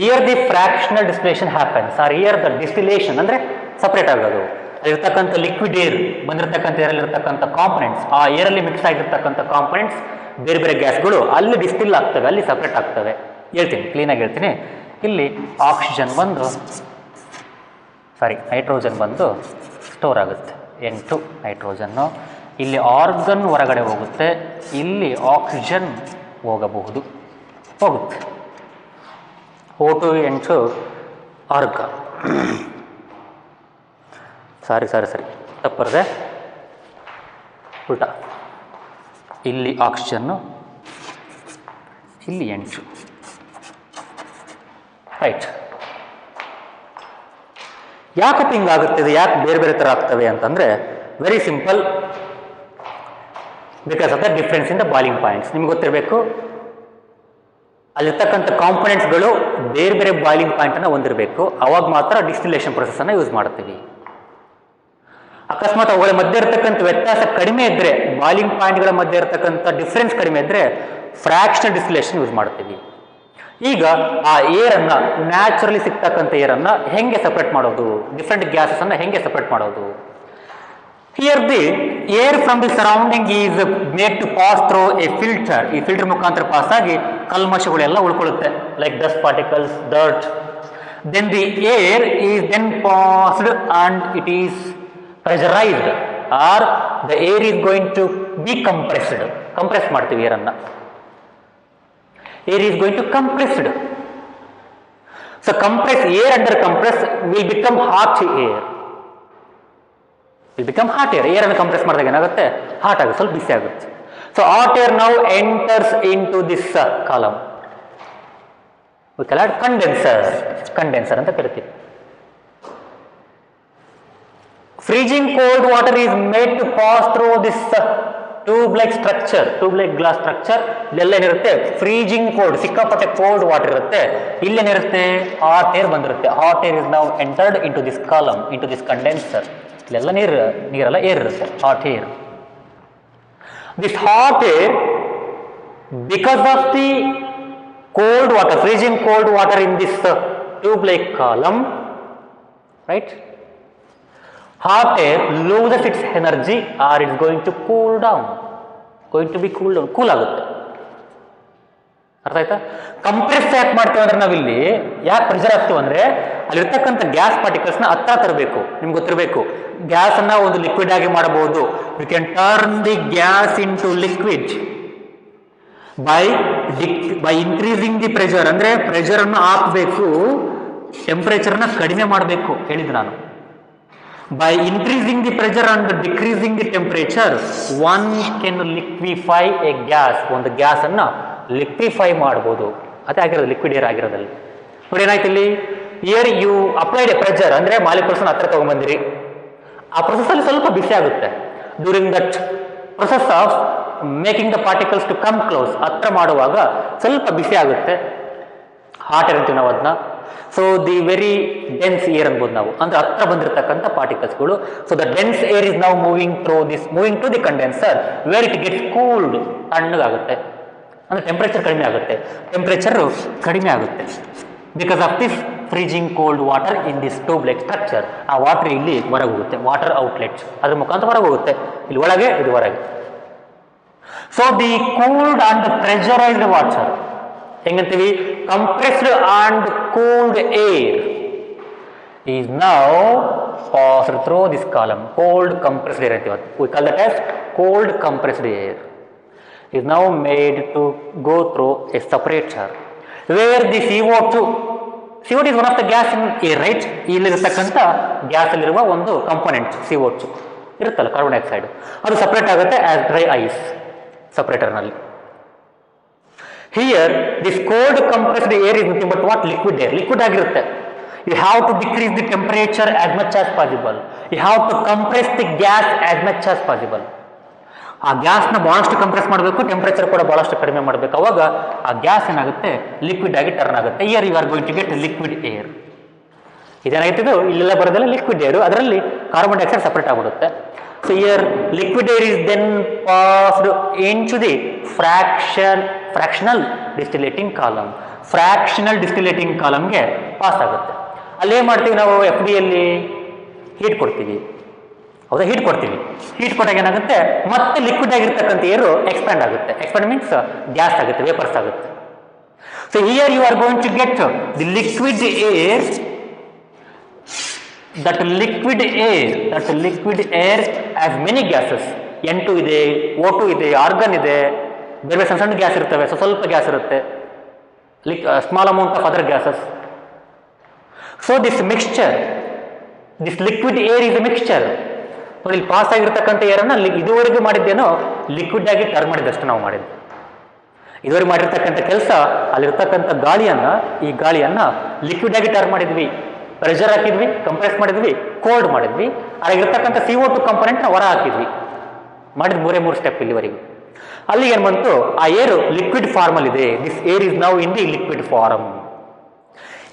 here the fractional distillation happens, are here the distillation ಅಂದರೆ ಸಪ್ರೇಟ್ ಆಗೋದು. ಅಲ್ಲಿರ್ತಕ್ಕಂಥ ಲಿಕ್ವಿಡ್ ಏರ್ ಬಂದಿರತಕ್ಕಂಥ ಏರಲ್ಲಿರ್ತಕ್ಕಂಥ ಕಾಂಪೊನೆಂಟ್ಸ್, ಆ ಏರಲ್ಲಿ ಮಿಕ್ಸ್ ಆಗಿರ್ತಕ್ಕಂಥ ಕಾಂಪೊನೆಂಟ್ಸ್, ಬೇರೆ ಬೇರೆ ಗ್ಯಾಸ್ಗಳು ಅಲ್ಲಿ ಡಿಸ್ಟಿಲ್ ಆಗ್ತವೆ, ಅಲ್ಲಿ ಸಪ್ರೇಟ್ ಆಗ್ತವೆ. ಹೇಳ್ತೀನಿ, ಕ್ಲೀನಾಗಿ ಹೇಳ್ತೀನಿ. ಇಲ್ಲಿ ನೈಟ್ರೋಜನ್ ಬಂದು ಸ್ಟೋರ್ ಆಗುತ್ತೆ, N2 ನೈಟ್ರೋಜನ್ನು. ಇಲ್ಲಿ ಆರ್ಗನ್ ಹೊರಗಡೆ ಹೋಗುತ್ತೆ, ಇಲ್ಲಿ ಆಕ್ಸಿಜನ್ ಹೋಗುತ್ತೆ. O2 N2 organ. ಸರಿ ತಪ್ಪರದೆ ಉಲ್ಟಾ. ಇಲ್ಲಿ ಆಕ್ಸಿಜನ್ನು, ಇಲ್ಲಿ N2. ರೈಟ್, ಯಾಕಪ್ಪ ಹಿಂಗಾಗುತ್ತದೆ, ಯಾಕೆ ಬೇರೆ ಬೇರೆ ಥರ ಆಗ್ತವೆ ಅಂತಂದರೆ, very simple, because of the difference in the boiling points. ನಿಮ್ಗೆ ಗೊತ್ತಿರಬೇಕು, ಅಲ್ಲಿರ್ತಕ್ಕಂಥ ಕಾಂಪೊನೆಂಟ್ಸ್ಗಳು ಬೇರೆ ಬೇರೆ ಬಾಯ್ಲಿಂಗ್ ಪಾಯಿಂಟನ್ನು ಹೊಂದಿರಬೇಕು. ಅವಾಗ ಮಾತ್ರ ಡಿಸ್ಟಿಲೇಷನ್ ಪ್ರೊಸೆಸನ್ನು ಯೂಸ್ ಮಾಡ್ತೀವಿ. ಅಕಸ್ಮಾತ್ ಅವುಗಳ ಮಧ್ಯೆ ಇರತಕ್ಕಂಥ ವ್ಯತ್ಯಾಸ ಕಡಿಮೆ ಇದ್ದರೆ, ಬಾಯ್ಲಿಂಗ್ ಪಾಯಿಂಟ್ಗಳ ಮಧ್ಯೆ ಇರತಕ್ಕಂಥ ಡಿಫ್ರೆನ್ಸ್ ಕಡಿಮೆ ಇದ್ದರೆ ಫ್ರ್ಯಾಕ್ಷನಲ್ ಡಿಸ್ಟಿಲೇಷನ್ ಯೂಸ್ ಮಾಡ್ತೀವಿ. ಈಗ ಆ ಏರನ್ನು, ನ್ಯಾಚುರಲಿ ಸಿಗ್ತಕ್ಕಂಥ ಏರನ್ನು ಹೆಂಗೆ ಸಪ್ರೇಟ್ ಮಾಡೋದು, ಡಿಫ್ರೆಂಟ್ ಗ್ಯಾಸಸನ್ನು ಹೆಂಗೆ ಸಪ್ರೇಟ್ ಮಾಡೋದು? Here the air from the surrounding is made to pass through a filter. ಈ ಫಿಲ್ಟರ್ ಮುಖಾಂತರ ಪಾಸ್ ಆಗಿ ಕಲ್ಮಶಗಳೆಲ್ಲ ಉಳ್ಕೊಳ್ಳುತ್ತೆ, like dust particles, dirt. Then the air is then passed and it is pressurised, or the air is going to be compressed. Compress ಮಾಡ್ತೀವಿ ಏರನ್ನು. Air is going to compressed. So compress, air under compress will become hot air. Air ಅನ್ನು compress ಮಾಡಿದಾಗ ಏನಾಗುತ್ತೆ, hot ಆಗುತ್ತೆ, ಸ್ವಲ್ಪ ಬಿಸಿ ಆಗುತ್ತೆ. So hot air now enters into this column. We call it condenser ಅಂತ ಕರಿತೀವಿ. Freezing cold water is made to pass through this tube-like glass structure. ಇಲ್ಲೇನಿರುತ್ತೆ ಫ್ರೀಜಿಂಗ್ ಕೋಲ್ಡ್, ಸಿಕ್ಕಾಪಟ್ಟೆ ಕೋಲ್ಡ್ ವಾಟರ್ ಇರುತ್ತೆ. ಇಲ್ಲೇನಿರುತ್ತೆ ಹಾಟ್ ಏರ್ ಬಂದಿರುತ್ತೆ. Hot air is ನಾವು entered into this column, into this condenser. ಇಲ್ಲೆಲ್ಲ ನೀರಲ್ಲ, ಏರ್ ಇರುತ್ತೆ, hot air. This hot air, because of the cold water, freezing cold water in this tube-like column, right? Hot air loses its energy or it's going to cool down, cool ಆಗುತ್ತೆ. ಅರ್ಥ ಆಯ್ತಾ? Compress ಯಾಕೆ ಮಾಡ್ತೀವಿ ಅಂದ್ರೆ ನಾವಿಲ್ಲಿ ಯಾಕೆ pressure ಹಾಕ್ತೀವಿ ಅಂದ್ರೆ ಅಲ್ಲಿರ್ತಕ್ಕಂಥ ಗ್ಯಾಸ್ ಪಾರ್ಟಿಕಲ್ಸ್ನ ಹತ್ರ ತರಬೇಕು. ನಿಮ್ಗೆ ಗೊತ್ತಿರಬೇಕು, ಗ್ಯಾಸ್ ಅನ್ನ ಒಂದು ಲಿಕ್ವಿಡ್ ಆಗಿ ಮಾಡಬಹುದು. We can turn the gas into liquid by increasing the pressure. ಅಂದ್ರೆ ಪ್ರೆಷರ್ ಅನ್ನು ಹಾಕಬೇಕು, ಟೆಂಪರೇಚರ್ನ ಕಡಿಮೆ ಮಾಡಬೇಕು ಹೇಳಿದ್ದು ನಾನು. By increasing the pressure and decreasing the temperature, one can liquefy a gas. ಒಂದು ಗ್ಯಾಸ್ ಅನ್ನ ಲಿಕ್ವಿಫೈ ಮಾಡಬಹುದು. ಅದೇ ಆಗಿರೋದು ಲಿಕ್ವಿಡ್ ಏರ್ ಆಗಿರೋದಲ್ಲಿ. ನೋಡಿ ಏನಾಯ್ತು ಇಲ್ಲಿ, air you applied a pressure ಅಂದ್ರೆ ಮಾಲಿಕ್ಯೂಲ್ಸ್ ಹತ್ರ ತಗೊಂಡ್ಬಂದಿರಿ. ಆ ಪ್ರೊಸೆಸ್ ಅಲ್ಲಿ ಸ್ವಲ್ಪ ಬಿಸಿ ಆಗುತ್ತೆ. During that process of making the particles to come close, ಹತ್ರ ಮಾಡುವಾಗ ಸ್ವಲ್ಪ ಬಿಸಿ ಆಗುತ್ತೆ. ಹಾಟ್ ಏರ್ ಅಂತೀವಿ ನಾವು ಅದನ್ನ. So the very dense air ಅನ್ಬೋದು ನಾವು, ಅಂದ್ರೆ ಹತ್ರ ಬಂದಿರತಕ್ಕಂಥ ಪಾರ್ಟಿಕಲ್ಸ್ಗಳು. So the dense air is ನಾವು moving to the condenser where it gets cooled, ತಣ್ಣಗಾಗುತ್ತೆ. ಅಂದ್ರೆ ಟೆಂಪರೇಚರ್ ಕಡಿಮೆ ಆಗುತ್ತೆ because of this freezing cold water in this tube like structure. ಆ ವಾಟರ್ ಇಲ್ಲಿ ಹೊರಗೆ ಹೋಗುತ್ತೆ, ವಾಟರ್ ಔಟ್ಲೆಟ್ ಅದ್ರ ಮುಖಾಂತರ ಹೊರಗೆ ಹೋಗುತ್ತೆ. ಇಲ್ಲಿ ಒಳಗೆ, ಇದು ಹೊರಗೆ. So the cooled and pressurised water, ಹೆಂಗಂತೀವಿ, compressed and cooled air is now passed through this column. Cold compressed air ಅಂತೀವಿ, we call that as cold compressed air is now made to go through a separator where the CO2 is one of the gas in air, right? ಇಲ್ಲಿರತಕ್ಕಂಥ gas ಅಲ್ಲಿರುವ ಒಂದು component CO2 ಇರುತ್ತಲ್ಲ, carbon dioxide, ಅದು separate ಆಗುತ್ತೆ as dry ice ಸಪರೇಟರ್ನಲ್ಲಿ. Here, this cold compressed air is nothing but what? Liquid air. Liquid ಆಗಿರುತ್ತೆ. You have to decrease the temperature as much as possible. You have to compress the gas as much as possible. ಆ ಗ್ಯಾಸ್ನ ಬಹಳಷ್ಟು compress ಮಾಡಬೇಕು, temperature ಕೂಡ ಬಹಳಷ್ಟು ಕಡಿಮೆ ಮಾಡಬೇಕು. ಅವಾಗ ಆ ಗ್ಯಾಸ್ ಏನಾಗುತ್ತೆ, ಲಿಕ್ವಿಡ್ ಆಗಿ ಟರ್ನ್ ಆಗುತ್ತೆ. Here you are going to get liquid air. ಇದೇನಾಗ್ತಿದ್ದು ಇಲ್ಲೆಲ್ಲ ಬರೋದಲ್ಲ ಲಿಕ್ವಿಡ್ ಏರು, ಅದರಲ್ಲಿ ಕಾರ್ಬನ್ ಡೈಆಕ್ಸೈಡ್ ಸಪರೇಟ್ ಆಗಿಬಿಡುತ್ತೆ. So here liquid air is then passed into the fractional distillating column. Fractional distillating column ಗೆ pass ಆಗುತ್ತೆ. ಅಲ್ಲೇ ಮಾಡ್ತೀವಿ ನಾವು FD ಯಲ್ಲಿ ಹೀಟ್ ಕೊಡ್ತೀವಿ, ಹೌದಾ? ಹೀಟ್ ಕೊಟ್ಟಾಗ ಏನಾಗುತ್ತೆ, ಮತ್ತೆ ಲಿಕ್ವಿಡ್ ಆಗಿರ್ತಕ್ಕಂಥ ಏರು ಎಕ್ಸ್ಪ್ಯಾಂಡ್ ಆಗುತ್ತೆ. ಎಕ್ಸ್ಪ್ಯಾಂಡ್ ಮೀನ್ಸ್ ಗ್ಯಾಸ್ ಆಗುತ್ತೆ, ವೇಪರ್ಸ್ ಆಗುತ್ತೆ. So here you are going to get the liquid air. That liquid air has many gases. N2 ಇದೆ, O2 ಇದೆ, ಆರ್ಗನ್ ಇದೆ, ಬೇರೆ ಸಣ್ಣ ಸಣ್ಣ ಗ್ಯಾಸ್ ಇರ್ತವೆ, ಸ್ವಲ್ಪ ಗ್ಯಾಸ್ ಇರುತ್ತೆ, small amount of other gases. So this liquid air is A mixture. ನೋಡಿ, ಇಲ್ಲಿ ಪಾಸ್ ಆಗಿರ್ತಕ್ಕಂಥ ಏರನ್ನು ಇದುವರೆಗೂ ಮಾಡಿದ್ದೇನೋ ಲಿಕ್ವಿಡ್ ಆಗಿ ಟರ್ನ್ ಮಾಡಿದಷ್ಟು ನಾವು ಮಾಡಿದ್ವಿ. ಇದುವರೆಗೆ ಮಾಡಿರ್ತಕ್ಕಂಥ ಕೆಲಸ ಅಲ್ಲಿರ್ತಕ್ಕಂಥ ಈ ಗಾಳಿಯನ್ನು ಲಿಕ್ವಿಡ್ ಆಗಿ ಟರ್ನ್ ಮಾಡಿದ್ವಿ. ಪ್ರೆಷರ್ ಹಾಕಿದ್ವಿ, ಕಂಪ್ರೆಸ್ ಮಾಡಿದ್ವಿ, ಕೋಲ್ಡ್ ಮಾಡಿದ್ವಿ, ಅಲ್ಲಿರ್ತಕ್ಕಂಥ CO2 ಕಂಪೋನೆಂಟ್ನ ಹೊರ ಹಾಕಿದ್ವಿ. ಮಾಡಿದ ಮೂರು ಸ್ಟೆಪ್ ಇಲ್ಲಿವರೆಗೂ. ಅಲ್ಲಿ ಏನು ಬಂತು, ಆ ಏರು ಲಿಕ್ವಿಡ್ ಫಾರ್ಮಲ್ ಇದೆ. This air is now in the liquid form.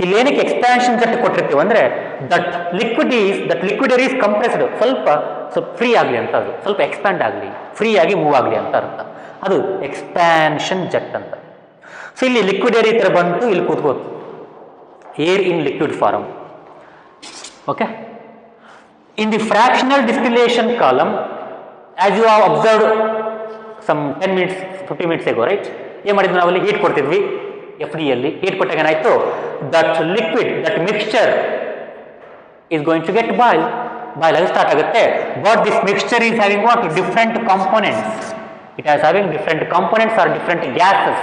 ಇಲ್ಲಿ ಏನಕ್ಕೆ ಎಕ್ಸ್ಪ್ಯಾನ್ಷನ್ ಜಟ್ ಕೊಟ್ಟಿರ್ತೀವಿ ಅಂದ್ರೆ that liquid air is compressed, ಸ್ವಲ್ಪ ಫ್ರೀ ಆಗಲಿ ಅಂತ, ಅದು ಸ್ವಲ್ಪ ಎಕ್ಸ್ಪ್ಯಾಂಡ್ ಆಗಲಿ, ಫ್ರೀ ಆಗಿ ಮೂವ್ ಆಗಲಿ ಅಂತ ಅರ್ಥ. ಅದು ಎಕ್ಸ್ಪ್ಯಾನ್ಷನ್ ಜಟ್ ಅಂತ. ಸೊ ಇಲ್ಲಿ ಲಿಕ್ವಿಡ್ ಏರ್ ಈ ಥರ ಬಂತು, ಇಲ್ಲಿ ಕೂತ್ಕೋತು, air in liquid form. Okay, in the fractional distillation column, as you have observed some 10 minutes 15 minutes ago, right? ಏನು ಮಾಡಿದ್ವಿ, ನಾವಲ್ಲಿ ಹೀಟ್ ಕೊಡ್ತಿದ್ವಿ FD ಯಲ್ಲಿ. ಹೀಟ್ ಕೊಟ್ಟಾಗ ಏನಾಯ್ತು, that mixture is going to get boil ಆಗಿ ಸ್ಟಾರ್ಟ್ ಆಗುತ್ತೆ. But this mixture is having what? Different components. It is having different components or different gases.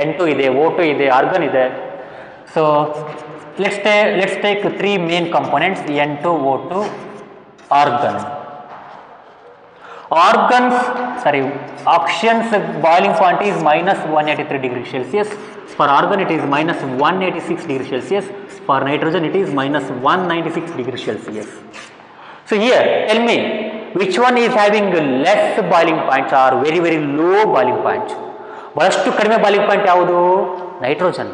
N2 ಇದೆ, O2 ಇದೆ, ಆರ್ಗನ್ ಇದೆ. So let's take three main components, N2, O2, argon. Oxygen's boiling point is minus 183 degrees Celsius. For argon it is minus 186 degrees Celsius. For nitrogen it is minus 196 degrees Celsius. So here tell me which one is having less boiling points or very very low boiling point. ಬಹಳಷ್ಟು ಕಡಿಮೆ boiling point ಯಾವುದು? Nitrogen.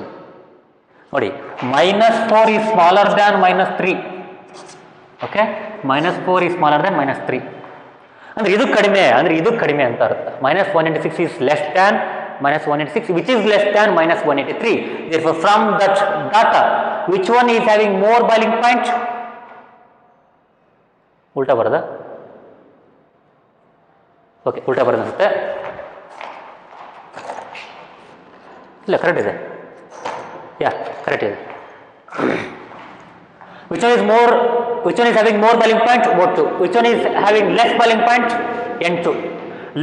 ನೋಡಿ -4 is smaller than -3. Okay, -4 is smaller than -3. ಅಂದ್ರೆ ಇದು ಕಡಿಮೆ, ಅಂದ್ರೆ ಇದು ಕಡಿಮೆ ಅಂತ ಅರ್ಥ. -186 is less than -186, which is less than -183. Therefore from that data which one is having more boiling point? ಉಲ್ಟಾ ಬರದ? ಓಕೆ, ಉಲ್ಟಾ ಬರದ ಅನ್ಸುತ್ತೆ. ಇಲ್ಲ, ಕರೆಕ್ಟ್ ಇದೆ. ಯಾ, ಕರೆಕ್ಟ್ ಇದೆ. Which one is having more boiling point? O2. Which one is having less boiling point? N2.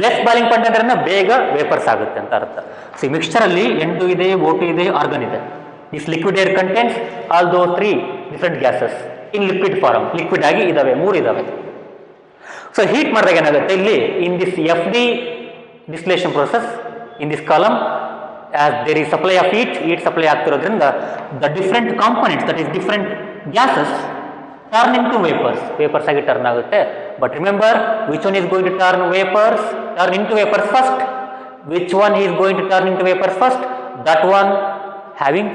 Less boiling point ಅಂದ್ರೆ ಬೇಗ ವೇಪರ್ಸ್ ಆಗುತ್ತೆ ಅಂತ ಅರ್ಥ. ಸಿ ಮಿಕ್ಸ್ಚರ್ ಅಲ್ಲಿ N2 ಇದೆ, O2 ಇದೆ, ಆರ್ಗನ್ ಇದೆ. This liquid air contents all ದೋ 3 ಡಿಫರೆಂಟ್ ಗ್ಯಾಸಸ್ ಇನ್ ಲಿಕ್ವಿಡ್ ಫಾರಮ್. ಲಿಕ್ವಿಡ್ ಆಗಿ ಇದಾವೆ, 3 ಇದಾವೆ. ಸೊ ಹೀಟ್ ಮಾಡಿದಾಗ ಏನಾಗುತ್ತೆ, ಇಲ್ಲಿ in this FD distillation process in this column as there is supply of heat supply ಆಗ್ತಿರೋದ್ರಿಂದ the different components, that is different gases turn into vapors ಆಗಿ turn ಆಗುತ್ತೆ. But remember, which one is going to turn into vapors first? Which one is going to turn into vapors first? That one having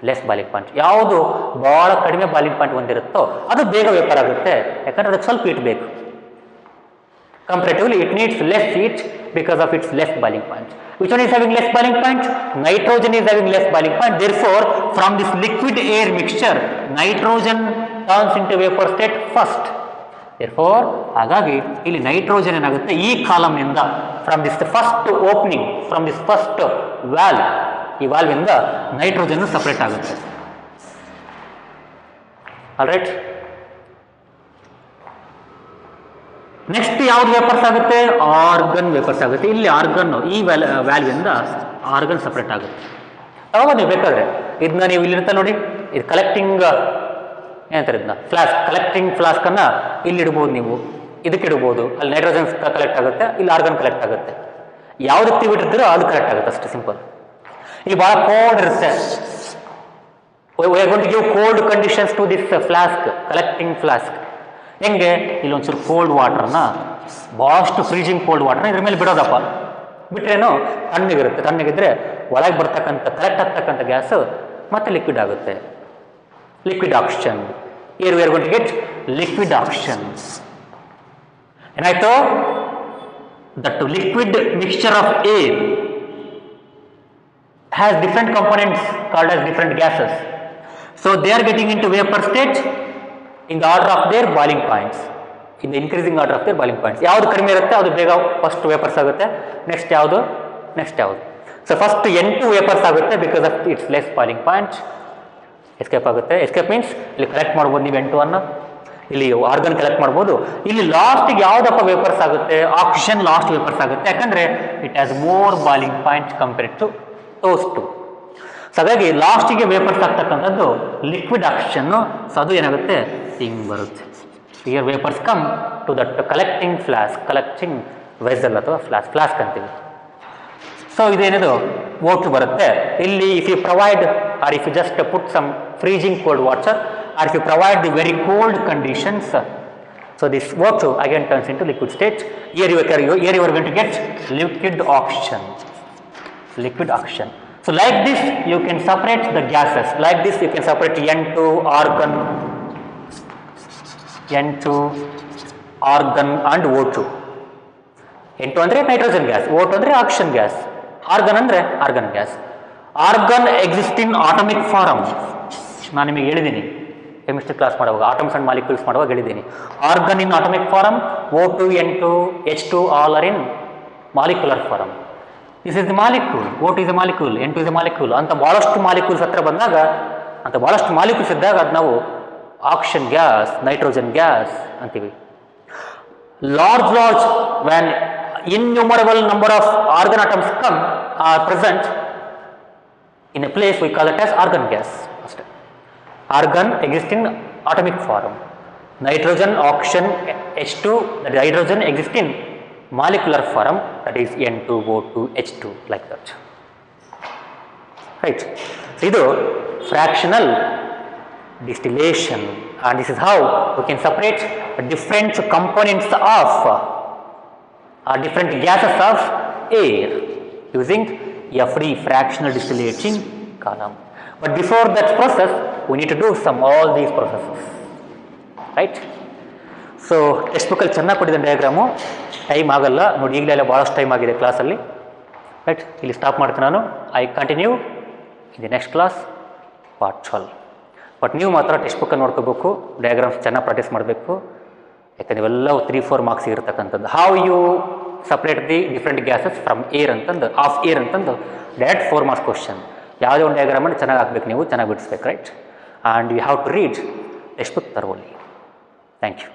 less boiling point. ಯಾವುದು ಬಹಳ ಕಡಿಮೆ boiling point ಹೊಂದಿರುತ್ತೋ ಅದು ಬೇಗ vapour ಆಗುತ್ತೆ, ಯಾಕಂದ್ರೆ ಅದಕ್ಕೆ ಸ್ವಲ್ಪ ಹೀಟ್ ಬೇಕು. Comparatively, it needs less heat because of its less boiling point. Which one is having less boiling point? Nitrogen is having less boiling point. Therefore, from this liquid air mixture, nitrogen turns into vapor state first. Therefore, ಹಾಗಾಗಿ ಇಲ್ಲಿ nitrogen ಏನಾಗುತ್ತೆ, ಈ column ನಿಂದ from this first opening, from this first valve, ಈ valve ಇಂದ nitrogen separate ಆಗುತ್ತೆ. All right, next ಯಾವ್ದು vapours ಆಗುತ್ತೆ? ಆರ್ಗನ್ ವೇಪರ್ಸ್ ಆಗುತ್ತೆ. ಇಲ್ಲಿ ಆರ್ಗನ್, ಈ ವ್ಯಾಲ್ವ್ ಇಂದ ಆರ್ಗನ್ ಸಪರೇಟ್ ಆಗುತ್ತೆ. ಅವಾಗ ನೀವು ಬೇಕಾದ್ರೆ ಇದನ್ನ ನೀವು ಇಲ್ಲಿರುತ್ತೆ ನೋಡಿ, ಇದು ಕಲೆಕ್ಟಿಂಗ್ ಏನಂತಾರೆ, ಇದನ್ನ ಫ್ಲಾಸ್ಕ್, ಕಲೆಕ್ಟಿಂಗ್ ಫ್ಲಾಸ್ಕ್ ಅನ್ನ ಇಲ್ಲಿ ಇಡ್ಬೋದು, ನೀವು ಇದಕ್ಕೆ ಇಡ್ಬೋದು. ಅಲ್ಲಿ ನೈಟ್ರೋಜನ್ ಕಲೆಕ್ಟ್ ಆಗುತ್ತೆ, ಇಲ್ಲಿ ಆರ್ಗನ್ ಕಲೆಕ್ಟ್ ಆಗುತ್ತೆ. ಯಾವ್ದಕ್ಕೆ ನೀವು ಇಟ್ಟಿರ್ತೀರೋ ಅದು ಕಲೆಕ್ಟ್ ಆಗುತ್ತೆ, ಅಷ್ಟೇ ಸಿಂಪಲ್. ಇಲ್ಲಿ ಬಹಳ ಕೋಲ್ಡ್ ಇರುತ್ತೆ. we are going to give cold conditions to this flask, collecting flask. ಹೆಂಗೆ, ಇಲ್ಲಿ ಒಂಚೂರು ಕೋಲ್ಡ್ ವಾಟರ್ನ, ಭಾಳಷ್ಟು ಫ್ರೀಜಿಂಗ್ ಕೋಲ್ಡ್ ವಾಟರ್ನ ಇದ್ರ ಮೇಲೆ ಬಿಡೋದಪ್ಪ. ಬಿಟ್ರೇನು ತಣ್ಣಗಿರುತ್ತೆ. ತಣ್ಣಗಿದ್ರೆ ಒಳಗೆ ಬರ್ತಕ್ಕಂಥ ಕಲೆಕ್ಟ್ ಆಗ್ತಕ್ಕಂಥ ಗ್ಯಾಸ್ ಮತ್ತೆ ಲಿಕ್ವಿಡ್ ಆಗುತ್ತೆ. Liquid oxygen. here we are going to get liquid oxygen. ಏನಾಯ್ತು, that liquid mixture of air has different components called as different gases. So they are getting into vapor state in the order of their boiling points, in the increasing order of their boiling points. ಯಾವುದು ಕಡಿಮೆ ಇರುತ್ತೆ ಅದು ಬೇಗ first vapours ಆಗುತ್ತೆ. Next ಯಾವುದು? So first N2 vapours ಆಗುತ್ತೆ because of it's less boiling point. Escape ಆಗುತ್ತೆ. Escape means ಇಲ್ಲಿ ಕಲೆಕ್ಟ್ ಮಾಡ್ಬೋದು ನೀವು N2 ಅನ್ನು, ಇಲ್ಲಿ ಆರ್ಗನ್ ಕಲೆಕ್ಟ್ ಮಾಡ್ಬೋದು. ಇಲ್ಲಿ ಲಾಸ್ಟಿಗೆ ಯಾವುದಪ್ಪ ವೇಪರ್ಸ್ ಆಗುತ್ತೆ? ಆಕ್ಸಿಜನ್ ಲಾಸ್ಟ್ ವೇಪರ್ಸ್ ಆಗುತ್ತೆ, ಯಾಕಂದ್ರೆ it has more boiling point compared to those two. So ಹಾಗಾಗಿ ಲಾಸ್ಟಿಗೆ ವೇಪರ್ಸ್ ಆಗ್ತಕ್ಕಂಥದ್ದು ಲಿಕ್ವಿಡ್ ಆಕ್ಸಿಜನ್ನು. ಸೊ ಅದು ಏನಾಗುತ್ತೆ, ಹಿಂಗೆ ಬರುತ್ತೆ. Here vapours come to that collecting flask, collecting vessel ಅಥವಾ ಫ್ಲಾಸ್ಕ್ ಅಂತೀವಿ. ಸೊ ಇದೇನಿದು O2 ಬರುತ್ತೆ. ಇಲ್ಲಿ if you provide or if you just put some freezing cold water or if you provide the very cold conditions, so this O2 again turns into liquid state. Here you are going to get liquid oxygen. So like this you can separate the gases. Like this you can separate N2 argon and O2. N2 ಅಂದ್ರೆ nitrogen gas, O2 ಅಂದ್ರೆ oxygen gas, argon ಅಂದ್ರೆ argon gas. Argon exist in atomic form. ನಾನು ನಿಮಗೆ ಹೇಳಿದ್ದೀನಿ chemistry class ಮಾಡುವಾಗ, atoms and molecules ಮಾಡುವಾಗ ಹೇಳಿದ್ದೀನಿ. Argon in atomic form, O2, N2, H2 all are in molecular form. This is the molecule. O2 is a molecule, N2 is a molecule ಅಂತ ಭಾಳಷ್ಟು molecules ಹತ್ರ ಬಂದಾಗ, ಅಂತ ಭಾಳಷ್ಟು ಮಾಲಿಕ್ಯೂಲ್ಸ್ ಇದ್ದಾಗ ಅದು ನಾವು ಆಕ್ಸಿಜನ್ ಗ್ಯಾಸ್, ನೈಟ್ರೋಜನ್ ಗ್ಯಾಸ್ ಅಂತೀವಿ. Large when innumerable number of argon atoms are present in a place, we call it as argon gas. Argon exists in atomic form. Nitrogen, oxygen, H2, the hydrogen exists in molecular form, that is N2O2H2, like that. Right. So ಇದು fractional distillation, and this is how we can separate different components of different gases of air using FD, fractional distillating column. But before that process, we need to do all these processes, right? So text ಬುಕ್ಕಲ್ಲಿ ಚೆನ್ನಾಗಿ ಕೊಟ್ಟಿದ್ದ diagram, time ಆಗಲ್ಲ ನೋಡಿ, ಈಗಲೇ ಭಾಳಷ್ಟು time ಆಗಿದೆ ಕ್ಲಾಸಲ್ಲಿ, right? ಇಲ್ಲಿ ಸ್ಟಾಪ್ ಮಾಡ್ತೀನಿ ನಾನು. I continue in the next class part 12. But ನೀವು ಮಾತ್ರ ಟೆಕ್ಸ್ಟ್ ಬುಕ್ಕನ್ನು ನೋಡ್ಕೋಬೇಕು, ಡಯಾಗ್ರಾಮ್ಸ್ ಚೆನ್ನಾಗಿ ಪ್ರಾಕ್ಟೀಸ್ ಮಾಡಬೇಕು, ಯಾಕಂದ್ರೆ ಇವೆಲ್ಲ 3-4 ಮಾರ್ಕ್ಸ್ ಇರತಕ್ಕಂಥದ್ದು. How you separate the different gases from air ಅಂತಂದು, ಆಫ್ ಏರ್ ಅಂತಂದು ಡೈರೆಕ್ಟ್ 4 ಮಾರ್ಕ್ಸ್ ಕ್ವಶನ್. ಯಾವುದೇ ಒಂದು ಡಯಾಗ್ರಾಮನ್ನು ಚೆನ್ನಾಗಿ ಹಾಕ್ಬೇಕು, ನೀವು ಚೆನ್ನಾಗಿ ಬಿಡಿಸ್ಬೇಕು, right? And you have to read textbook ತರೋಲಿ. Thank you.